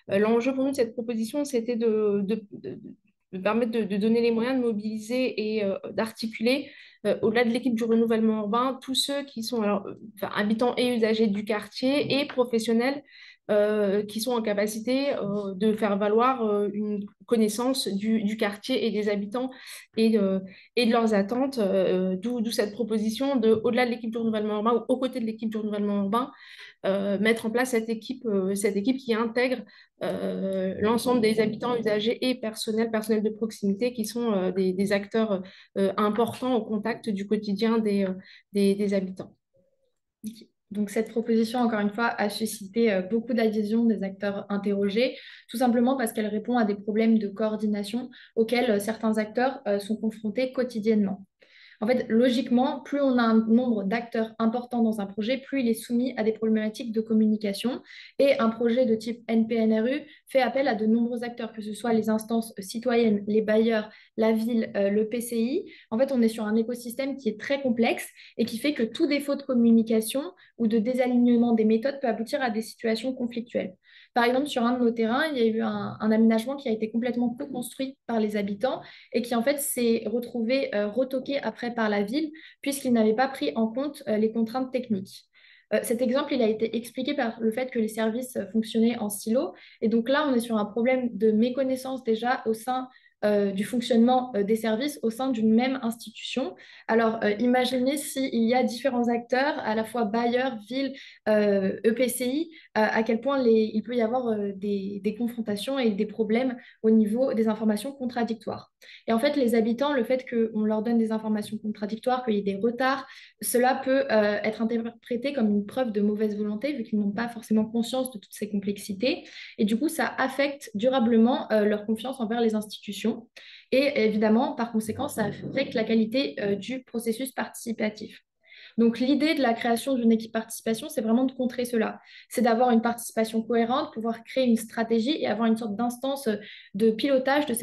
L'enjeu pour nous de cette proposition, c'était de permettre de donner les moyens de mobiliser et d'articuler, au-delà de l'équipe du renouvellement urbain, tous ceux qui sont habitants et usagers du quartier et professionnels qui sont en capacité de faire valoir une connaissance du quartier et des habitants et de leurs attentes, d'où cette proposition au-delà de l'équipe du renouvellement urbain ou aux côtés de l'équipe du renouvellement urbain, mettre en place cette équipe qui intègre l'ensemble des habitants, usagers et personnels de proximité qui sont des acteurs importants au contact du quotidien des habitants. Donc, cette proposition, encore une fois, a suscité beaucoup d'adhésion des acteurs interrogés, tout simplement parce qu'elle répond à des problèmes de coordination auxquels certains acteurs sont confrontés quotidiennement. En fait, logiquement, plus on a un nombre d'acteurs importants dans un projet, plus il est soumis à des problématiques de communication. Et un projet de type NPNRU fait appel à de nombreux acteurs, que ce soit les instances citoyennes, les bailleurs, la ville, le PCI. En fait, on est sur un écosystème qui est très complexe et qui fait que tout défaut de communication ou de désalignement des méthodes peut aboutir à des situations conflictuelles. Par exemple, sur un de nos terrains, il y a eu un aménagement qui a été complètement co-construit par les habitants et qui en fait s'est retrouvé retoqué après par la ville puisqu'il n'avait pas pris en compte les contraintes techniques. Cet exemple, il a été expliqué par le fait que les services fonctionnaient en silo. Et donc là, on est sur un problème de méconnaissance déjà au sein du fonctionnement des services au sein d'une même institution. Alors, imaginez s'il y a différents acteurs, à la fois bailleurs, villes, EPCI, à quel point il peut y avoir des confrontations et des problèmes au niveau des informations contradictoires. Et en fait, les habitants, le fait qu'on leur donne des informations contradictoires, qu'il y ait des retards, cela peut être interprété comme une preuve de mauvaise volonté, vu qu'ils n'ont pas forcément conscience de toutes ces complexités. Et du coup, ça affecte durablement leur confiance envers les institutions. Et évidemment, par conséquent, ça affecte la qualité du processus participatif. Donc, l'idée de la création d'une équipe participation, c'est vraiment de contrer cela. C'est d'avoir une participation cohérente, pouvoir créer une stratégie et avoir une sorte d'instance de pilotage de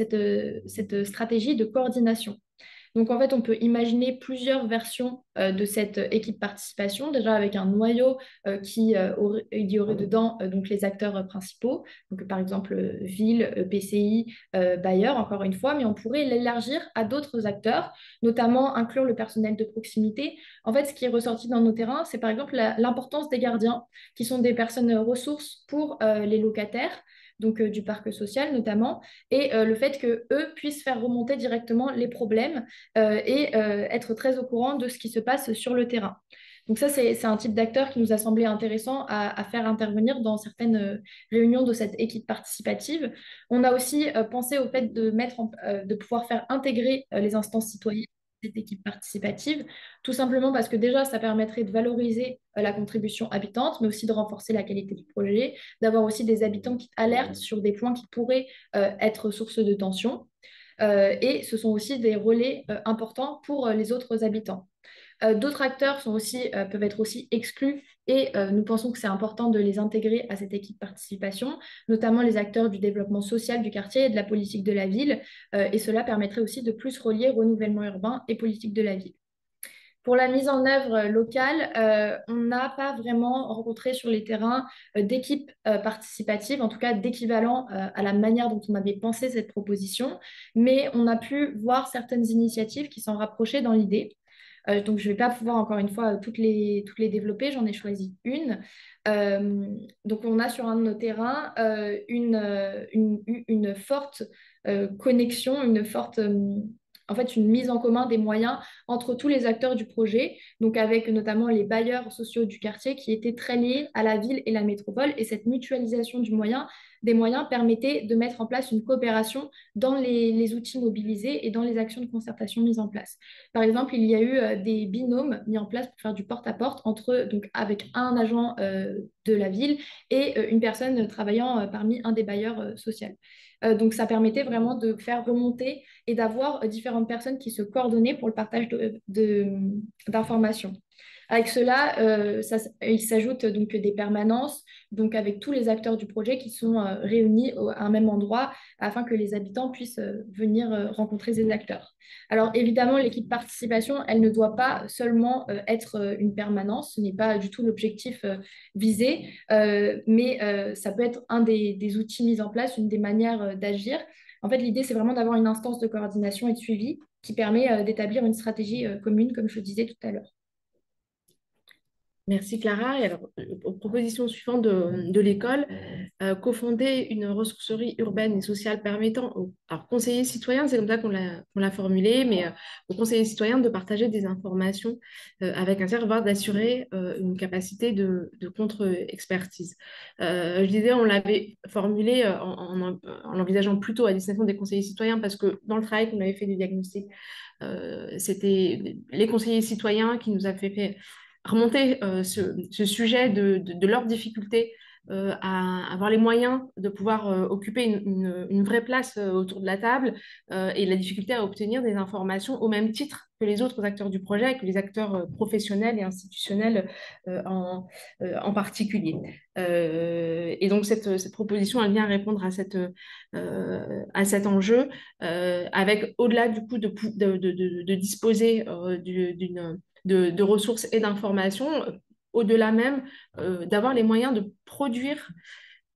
cette stratégie de coordination. Donc, en fait, on peut imaginer plusieurs versions de cette équipe participation, déjà avec un noyau il y aurait dedans donc les acteurs principaux, donc par exemple ville, PCI, bailleurs, encore une fois, mais on pourrait l'élargir à d'autres acteurs, notamment inclure le personnel de proximité. En fait, ce qui est ressorti dans nos terrains, c'est par exemple l'importance des gardiens, qui sont des personnes ressources pour les locataires. donc du parc social notamment, et le fait qu'eux puissent faire remonter directement les problèmes et être très au courant de ce qui se passe sur le terrain. Donc ça, c'est un type d'acteur qui nous a semblé intéressant à faire intervenir dans certaines réunions de cette équipe participative. On a aussi pensé au fait de pouvoir faire intégrer les instances citoyennes à cette équipe participative, tout simplement parce que déjà, ça permettrait de valoriser la contribution habitante, mais aussi de renforcer la qualité du projet, d'avoir aussi des habitants qui alertent sur des points qui pourraient être source de tension. Et ce sont aussi des relais importants pour les autres habitants. D'autres acteurs peuvent être aussi exclus et nous pensons que c'est important de les intégrer à cette équipe participation, notamment les acteurs du développement social du quartier et de la politique de la ville. Et cela permettrait aussi de plus relier renouvellement urbain et politique de la ville. Pour la mise en œuvre locale, on n'a pas vraiment rencontré sur les terrains d'équipes participatives, en tout cas d'équivalent à la manière dont on avait pensé cette proposition, mais on a pu voir certaines initiatives qui s'en rapprochaient dans l'idée. Donc, je ne vais pas pouvoir, encore une fois, toutes les développer. J'en ai choisi une. Donc, on a sur un de nos terrains une forte connexion, en fait, une mise en commun des moyens entre tous les acteurs du projet, donc avec notamment les bailleurs sociaux du quartier qui étaient très liés à la ville et la métropole. Et cette mutualisation des moyens permettait de mettre en place une coopération dans les outils mobilisés et dans les actions de concertation mises en place. Par exemple, il y a eu des binômes mis en place pour faire du porte-à-porte donc avec un agent de la ville et une personne travaillant parmi un des bailleurs sociaux. Donc, ça permettait vraiment de faire remonter et d'avoir différentes personnes qui se coordonnaient pour le partage d'informations. Avec cela, il s'ajoute donc des permanences, donc avec tous les acteurs du projet qui sont réunis à un même endroit afin que les habitants puissent venir rencontrer ces acteurs. Alors évidemment, l'équipe participation, elle ne doit pas seulement être une permanence, ce n'est pas du tout l'objectif visé, mais ça peut être un des outils mis en place, une des manières d'agir. En fait, l'idée, c'est vraiment d'avoir une instance de coordination et de suivi qui permet d'établir une stratégie commune, comme je le disais tout à l'heure. Merci Clara. Et alors, aux propositions suivantes de l'école, cofonder une ressourcerie urbaine et sociale permettant aux conseillers citoyens, c'est comme ça qu'on l'a formulé, mais aux conseillers citoyens de partager des informations avec un serveur d'assurer une capacité de contre-expertise. Je disais, on l'avait formulé en l'envisageant plutôt à destination des conseillers citoyens parce que dans le travail qu'on avait fait du diagnostic, c'était les conseillers citoyens qui nous avaient fait remonter ce sujet de leurs difficultés à avoir les moyens de pouvoir occuper une vraie place autour de la table et la difficulté à obtenir des informations au même titre que les autres acteurs du projet, que les acteurs professionnels et institutionnels en particulier. Et donc, cette proposition, elle vient répondre à cet enjeu avec, au-delà du coup de disposer de ressources et d'informations, au-delà même d'avoir les moyens de produire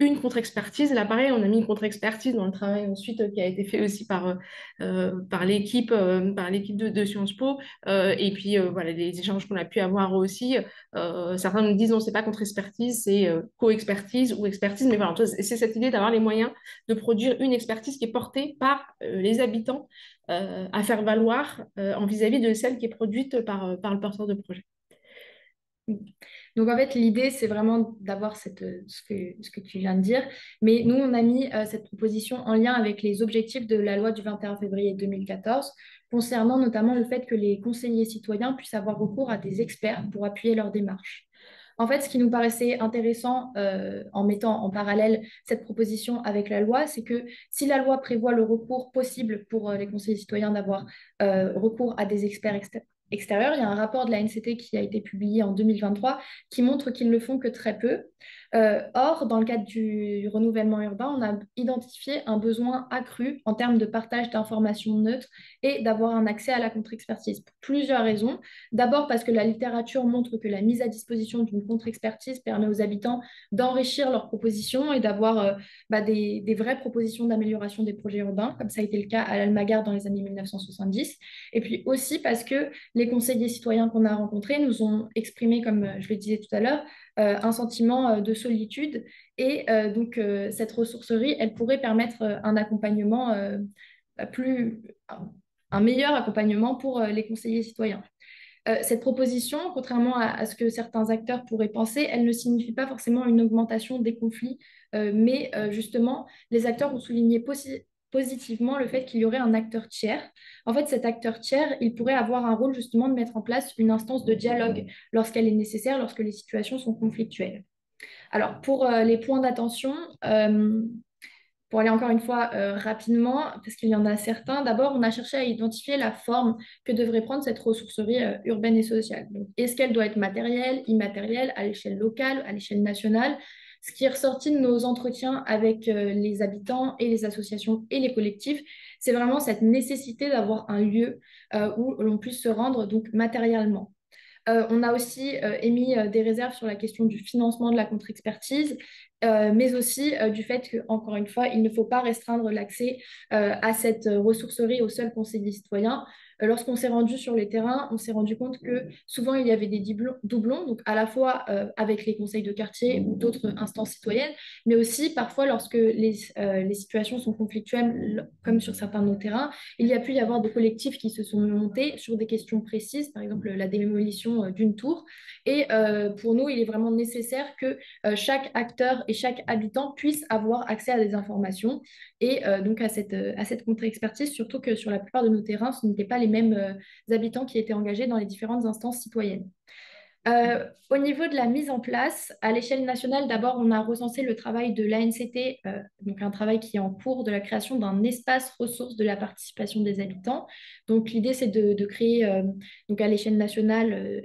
une contre-expertise. Là, pareil, on a mis une contre-expertise dans le travail ensuite qui a été fait aussi par l'équipe de Sciences Po. Et puis, voilà, les échanges qu'on a pu avoir aussi. Certains nous disent non, c'est pas contre-expertise, c'est co-expertise ou expertise. Mais voilà, c'est cette idée d'avoir les moyens de produire une expertise qui est portée par les habitants à faire valoir en vis-à-vis de celle qui est produite par le porteur de projet. Donc en fait, l'idée, c'est vraiment d'avoir ce que tu viens de dire. Mais nous, on a mis cette proposition en lien avec les objectifs de la loi du 21 février 2014, concernant notamment le fait que les conseillers citoyens puissent avoir recours à des experts pour appuyer leur démarche. En fait, ce qui nous paraissait intéressant en mettant en parallèle cette proposition avec la loi, c'est que si la loi prévoit le recours possible pour les conseillers citoyens d'avoir recours à des experts extérieurs, il y a un rapport de la NCT qui a été publié en 2023 qui montre qu'ils ne le font que très peu. Or, dans le cadre du renouvellement urbain, on a identifié un besoin accru en termes de partage d'informations neutres et d'avoir un accès à la contre-expertise pour plusieurs raisons. D'abord parce que la littérature montre que la mise à disposition d'une contre-expertise permet aux habitants d'enrichir leurs propositions et d'avoir des vraies propositions d'amélioration des projets urbains, comme ça a été le cas à l'Almagar dans les années 1970. Et puis aussi parce que les conseillers citoyens qu'on a rencontrés nous ont exprimé, comme je le disais tout à l'heure, un sentiment de solitude. Et donc, cette ressourcerie, elle pourrait permettre un accompagnement plus, un meilleur accompagnement pour les conseillers citoyens. Cette proposition, contrairement à ce que certains acteurs pourraient penser, elle ne signifie pas forcément une augmentation des conflits, mais justement, les acteurs ont souligné positivement le fait qu'il y aurait un acteur tiers. En fait, cet acteur tiers, il pourrait avoir un rôle justement de mettre en place une instance de dialogue lorsqu'elle est nécessaire, lorsque les situations sont conflictuelles. Alors, pour les points d'attention, pour aller encore une fois rapidement, parce qu'il y en a certains, d'abord, on a cherché à identifier la forme que devrait prendre cette ressourcerie urbaine et sociale. Donc, est-ce qu'elle doit être matérielle, immatérielle, à l'échelle locale, à l'échelle nationale? Ce qui est ressorti de nos entretiens avec les habitants et les associations et les collectifs, c'est vraiment cette nécessité d'avoir un lieu où l'on puisse se rendre donc matériellement. On a aussi émis des réserves sur la question du financement de la contre-expertise, mais aussi du fait que, encore une fois, il ne faut pas restreindre l'accès à cette ressourcerie aux seuls conseillers citoyens. Lorsqu'on s'est rendu sur les terrains, on s'est rendu compte que souvent il y avait des doublons, donc à la fois avec les conseils de quartier ou d'autres instances citoyennes, mais aussi parfois lorsque les situations sont conflictuelles, comme sur certains de nos terrains, il y a pu y avoir des collectifs qui se sont montés sur des questions précises, par exemple la démolition d'une tour. Et pour nous, il est vraiment nécessaire que chaque acteur et chaque habitant puisse avoir accès à des informations et donc à cette contre-expertise, surtout que sur la plupart de nos terrains, ce n'étaient pas les mêmes habitants qui étaient engagés dans les différentes instances citoyennes. Au niveau de la mise en place, à l'échelle nationale, d'abord, on a recensé le travail de l'ANCT, donc un travail qui est en cours de la création d'un espace ressource de la participation des habitants. Donc, l'idée, c'est de créer, donc à l'échelle nationale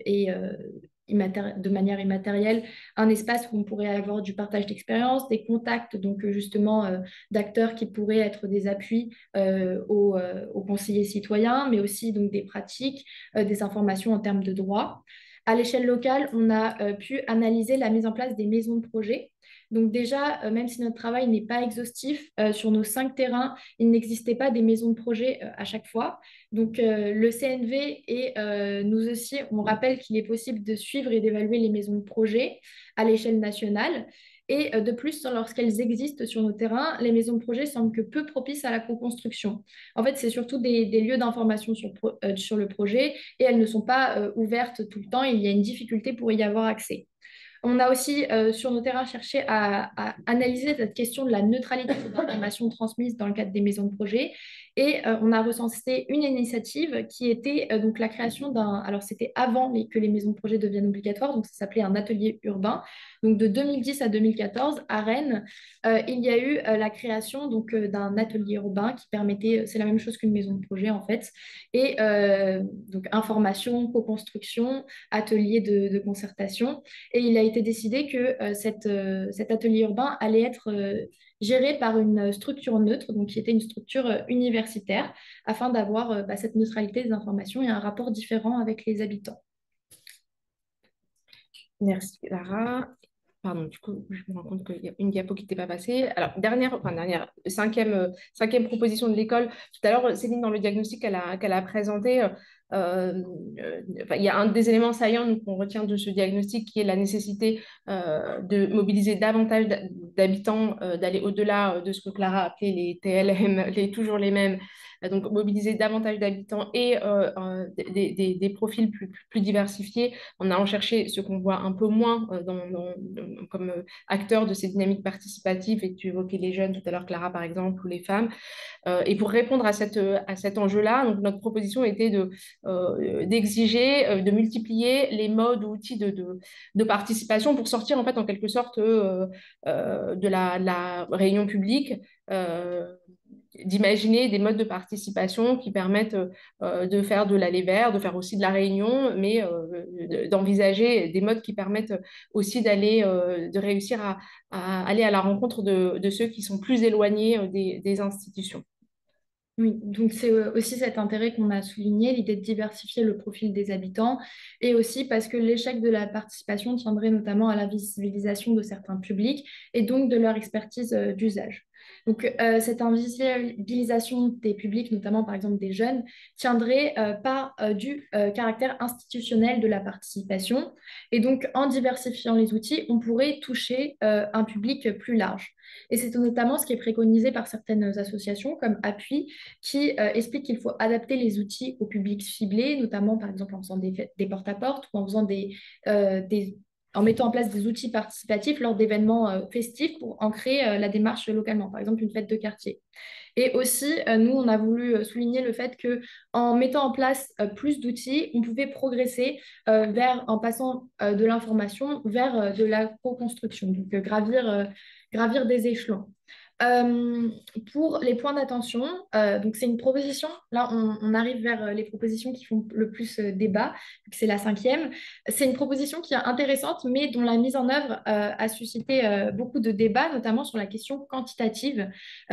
de manière immatérielle, un espace où on pourrait avoir du partage d'expériences, des contacts, donc justement d'acteurs qui pourraient être des appuis aux conseillers citoyens, mais aussi donc des pratiques, des informations en termes de droits. À l'échelle locale, on a pu analyser la mise en place des maisons de projet. Donc déjà, même si notre travail n'est pas exhaustif, sur nos 5 terrains, il n'existait pas des maisons de projet à chaque fois. Donc le CNV et nous aussi, on rappelle qu'il est possible de suivre et d'évaluer les maisons de projet à l'échelle nationale. Et de plus, lorsqu'elles existent sur nos terrains, les maisons de projet semblent que peu propices à la co-construction. En fait, c'est surtout des lieux d'information sur le projet et elles ne sont pas ouvertes tout le temps. Il y a une difficulté pour y avoir accès. On a aussi, sur nos terrains, cherché à analyser cette question de la neutralité des informations transmises dans le cadre des maisons de projet. Et on a recensé une initiative qui était donc la création d'un... Alors, c'était avant que les maisons de projet deviennent obligatoires, donc ça s'appelait un atelier urbain. Donc, de 2010 à 2014, à Rennes, il y a eu la création d'un atelier urbain qui permettait... C'est la même chose qu'une maison de projet, en fait. Et donc, information, co-construction, atelier de concertation. Et il a été décidé que cet atelier urbain allait être géré par une structure neutre, donc qui était une structure universitaire, afin d'avoir cette neutralité des informations et un rapport différent avec les habitants. Merci, Clara. Pardon, du coup, je me rends compte qu'il y a une diapo qui n'était pas passée. Alors, cinquième proposition de l'école. Tout à l'heure, Céline, dans le diagnostic qu'elle a présenté, il y a un des éléments saillants qu'on retient de ce diagnostic qui est la nécessité de mobiliser davantage d'habitants, d'aller au-delà de ce que Clara a appelé les TLM, toujours les mêmes. Donc, mobiliser davantage d'habitants et des profils plus diversifiés. On a en cherché ce qu'on voit un peu moins comme acteurs de ces dynamiques participatives, et tu évoquais les jeunes tout à l'heure, Clara, par exemple, ou les femmes. Et pour répondre à cet enjeu-là, donc notre proposition était d'exiger, de multiplier les modes ou outils de participation pour sortir en fait en quelque sorte de la réunion publique, d'imaginer des modes de participation qui permettent de faire de l'aller vers, de faire aussi de la réunion, mais d'envisager des modes qui permettent aussi de réussir à aller à la rencontre de ceux qui sont plus éloignés des institutions. Oui, donc c'est aussi cet intérêt qu'on a souligné, l'idée de diversifier le profil des habitants, et aussi parce que l'échec de la participation tiendrait notamment à la visibilisation de certains publics et donc de leur expertise d'usage. Donc, cette invisibilisation des publics, notamment par exemple des jeunes, tiendrait pas du caractère institutionnel de la participation. Et donc, en diversifiant les outils, on pourrait toucher un public plus large. Et c'est notamment ce qui est préconisé par certaines associations comme Appui, qui explique qu'il faut adapter les outils au public ciblé, notamment par exemple en faisant des porte-à-porte ou en faisant en mettant en place des outils participatifs lors d'événements festifs pour ancrer la démarche localement, par exemple une fête de quartier. Et aussi, nous, on a voulu souligner le fait que en mettant en place plus d'outils, on pouvait progresser en passant de l'information vers de la co-construction, donc gravir des échelons. Euh, pour les points d'attention, donc c'est une proposition. Là, on arrive vers les propositions qui font le plus débat, vu que c'est la cinquième. C'est une proposition qui est intéressante, mais dont la mise en œuvre a suscité beaucoup de débats, notamment sur la question quantitative,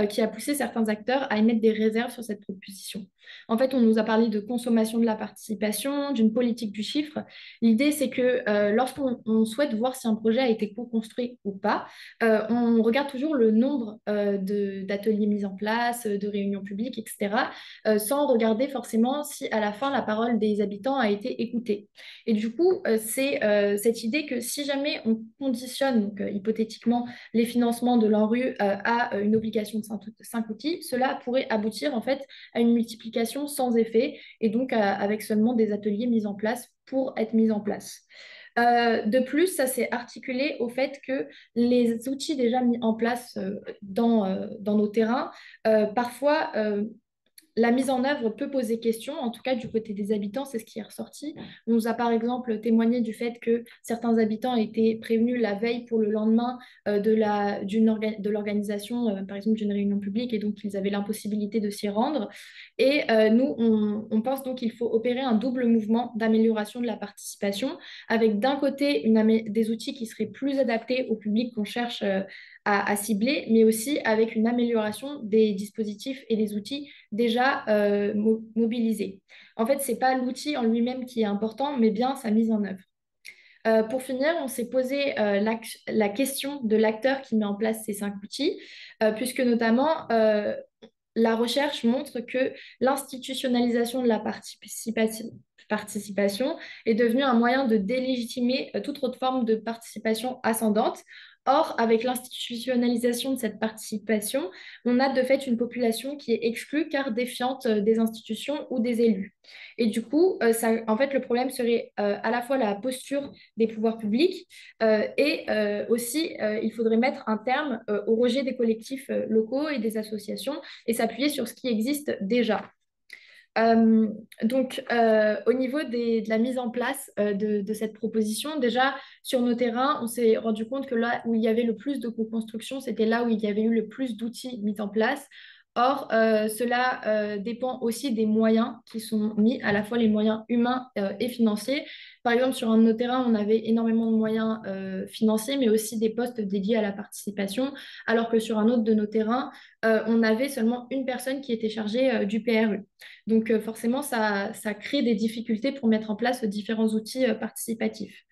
qui a poussé certains acteurs à émettre des réserves sur cette proposition. En fait, on nous a parlé de consommation de la participation, d'une politique du chiffre. L'idée, c'est que lorsqu'on souhaite voir si un projet a été co-construit ou pas, on regarde toujours le nombre d'ateliers mis en place, de réunions publiques, etc., sans regarder forcément si à la fin la parole des habitants a été écoutée. Et du coup, c'est cette idée que si jamais on conditionne, donc, hypothétiquement, les financements de l'ANRU à une obligation de 5 outils, cela pourrait aboutir en fait à une multiplication sans effet et donc avec seulement des ateliers mis en place pour être mis en place. De plus, ça s'est articulé au fait que les outils déjà mis en place dans nos terrains, parfois la mise en œuvre peut poser question, en tout cas du côté des habitants, c'est ce qui est ressorti. On nous a par exemple témoigné du fait que certains habitants étaient prévenus la veille pour le lendemain de l'organisation, par exemple d'une réunion publique, et donc ils avaient l'impossibilité de s'y rendre. Et nous, on pense donc qu'il faut opérer un double mouvement d'amélioration de la participation, avec d'un côté des outils qui seraient plus adaptés au public qu'on cherche à cibler, mais aussi avec une amélioration des dispositifs et des outils déjà mobilisés. En fait, ce n'est pas l'outil en lui-même qui est important, mais bien sa mise en œuvre. Pour finir, on s'est posé la question de l'acteur qui met en place ces 5 outils, puisque notamment la recherche montre que l'institutionnalisation de la participation est devenue un moyen de délégitimer toute autre forme de participation ascendante. Or, avec l'institutionnalisation de cette participation, on a de fait une population qui est exclue car défiante des institutions ou des élus. Et du coup, en fait, le problème serait à la fois la posture des pouvoirs publics et aussi, il faudrait mettre un terme au rejet des collectifs locaux et des associations et s'appuyer sur ce qui existe déjà. Euh, donc, au niveau de la mise en place de cette proposition, déjà sur nos terrains, on s'est rendu compte que là où il y avait le plus de co-construction, c'était là où il y avait eu le plus d'outils mis en place. Or, cela dépend aussi des moyens qui sont mis, à la fois les moyens humains et financiers. Par exemple, sur un de nos terrains, on avait énormément de moyens financiers, mais aussi des postes dédiés à la participation, alors que sur un autre de nos terrains, on avait seulement une personne qui était chargée du PRU. Donc, forcément, ça crée des difficultés pour mettre en place différents outils participatifs.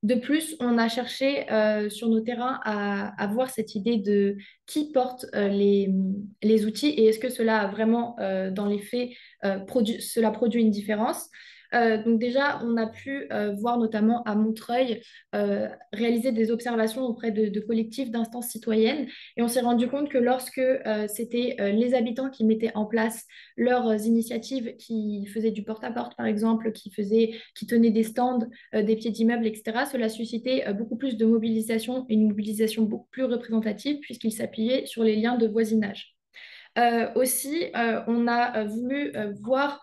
De plus, on a cherché sur nos terrains à voir cette idée de qui porte les outils et est-ce que cela a vraiment, dans les faits, cela produit une différence. Donc déjà, on a pu voir notamment à Montreuil réaliser des observations auprès de collectifs d'instances citoyennes et on s'est rendu compte que lorsque c'était les habitants qui mettaient en place leurs initiatives, qui faisaient du porte-à-porte par exemple, qui tenaient des stands, des pieds d'immeubles, etc., cela suscitait beaucoup plus de mobilisation et une mobilisation beaucoup plus représentative puisqu'ils s'appuyaient sur les liens de voisinage. Aussi, on a voulu voir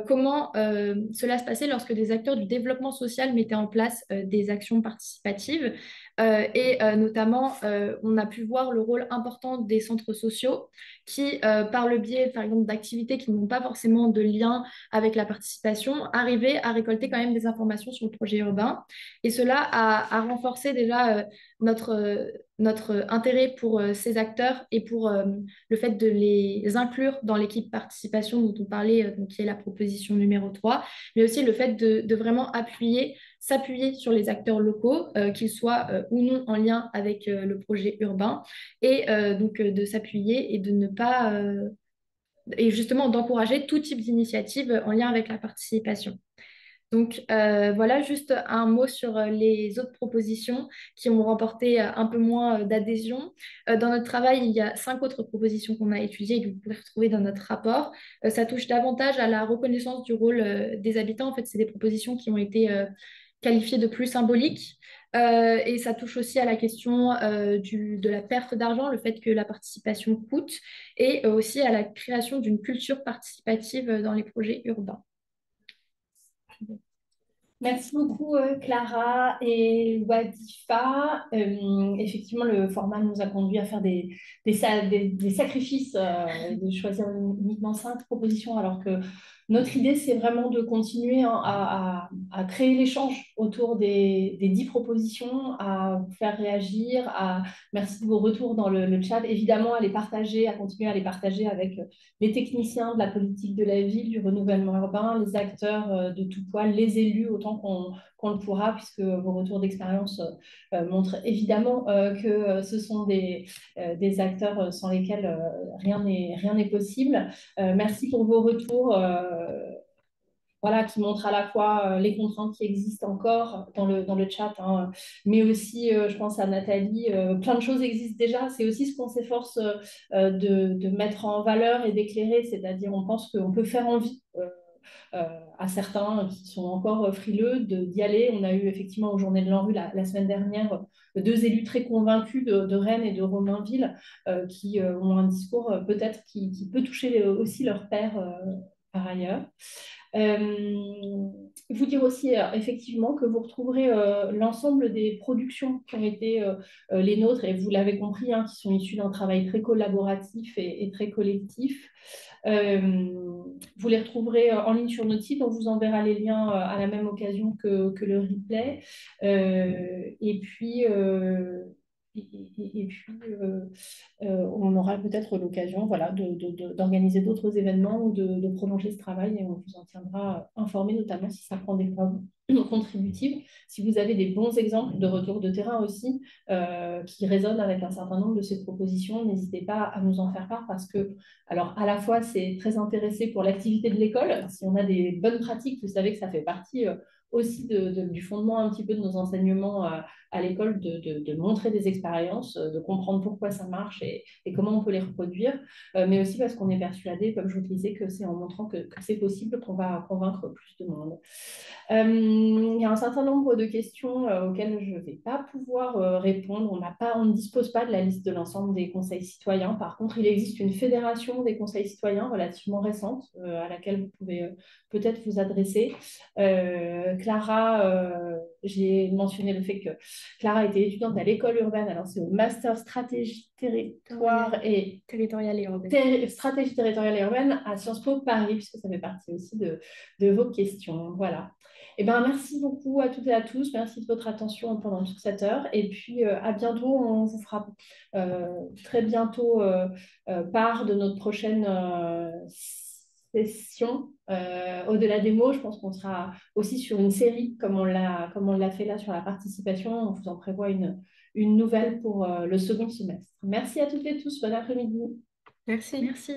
comment cela se passait lorsque des acteurs du développement social mettaient en place des actions participatives. Et notamment, on a pu voir le rôle important des centres sociaux qui, par le biais, par exemple, d'activités qui n'ont pas forcément de lien avec la participation, arrivaient à récolter quand même des informations sur le projet urbain. Et cela a renforcé déjà notre intérêt pour ces acteurs et pour le fait de les inclure dans l'équipe participation dont on parlait, donc, qui est la proposition numéro 3, mais aussi le fait de vraiment s'appuyer sur les acteurs locaux, qu'ils soient ou non en lien avec le projet urbain, et donc de s'appuyer et de ne pas, et justement d'encourager tout type d'initiative en lien avec la participation. Donc voilà, juste un mot sur les autres propositions qui ont remporté un peu moins d'adhésion. Dans notre travail, il y a 5 autres propositions qu'on a étudiées et que vous pouvez retrouver dans notre rapport. Ça touche davantage à la reconnaissance du rôle des habitants. En fait, c'est des propositions qui ont été qualifiées de plus symboliques. Et ça touche aussi à la question de la perte d'argent, le fait que la participation coûte, et aussi à la création d'une culture participative dans les projets urbains. Merci beaucoup Clara et Wadifa. Effectivement, le format nous a conduit à faire des sacrifices, de choisir uniquement 5 propositions, alors que notre idée, c'est vraiment de continuer à créer l'échange autour des 10 propositions, à vous faire réagir. Merci de vos retours dans le chat. Évidemment, à les partager, à continuer à les partager avec les techniciens de la politique de la ville, du renouvellement urbain, les acteurs de tout poil, les élus, autant qu'on le pourra, puisque vos retours d'expérience montrent évidemment que ce sont des acteurs sans lesquels rien n'est possible. Merci pour vos retours. Voilà, qui montrent à la fois les contraintes qui existent encore dans le chat, hein, mais aussi, je pense à Nathalie, plein de choses existent déjà. C'est aussi ce qu'on s'efforce de mettre en valeur et d'éclairer, c'est-à-dire on pense qu'on peut faire envie à certains qui sont encore frileux d'y aller. On a eu effectivement aux Journées de l'ANRU la semaine dernière 2 élus très convaincus de Rennes et de Romainville qui ont un discours peut-être qui peut toucher aussi leur père par ailleurs. Vous dire aussi effectivement que vous retrouverez l'ensemble des productions qui ont été les nôtres, et vous l'avez compris, hein, qui sont issues d'un travail très collaboratif et très collectif. Vous les retrouverez en ligne sur notre site. On vous enverra les liens à la même occasion que le replay. Et puis, on aura peut-être l'occasion, voilà, d'organiser d'autres événements ou de prolonger ce travail, et on vous en tiendra informé, notamment si ça prend des formes contributives. Si vous avez des bons exemples de retour de terrain aussi qui résonnent avec un certain nombre de ces propositions, n'hésitez pas à nous en faire part, parce que, alors, à la fois, c'est très intéressé pour l'activité de l'école. Si on a des bonnes pratiques, vous savez que ça fait partie aussi du fondement un petit peu de nos enseignements à l'école, de montrer des expériences, de comprendre pourquoi ça marche et comment on peut les reproduire, mais aussi parce qu'on est persuadé, comme je vous le disais, que c'est en montrant que c'est possible qu'on va convaincre plus de monde. Il y a un certain nombre de questions auxquelles je ne vais pas pouvoir répondre. On ne dispose pas de la liste de l'ensemble des conseils citoyens. Par contre, il existe une fédération des conseils citoyens relativement récente à laquelle vous pouvez peut-être vous adresser. Clara, j'ai mentionné le fait que Clara était étudiante à l'école urbaine, alors c'est au Master Stratégie Territoriale et Urbaine. Stratégie territoriale et urbaine à Sciences Po Paris, puisque ça fait partie aussi de vos questions. Voilà. Eh ben, merci beaucoup à toutes et à tous. Merci de votre attention pendant toute cette heure. Et puis, à bientôt. On vous fera très bientôt part de notre prochaine session. Au-delà des mots, je pense qu'on sera aussi sur une série, comme on l'a fait là sur la participation. On vous en prévoit une nouvelle pour le second semestre. Merci à toutes et tous. Bon après-midi. Merci. Merci.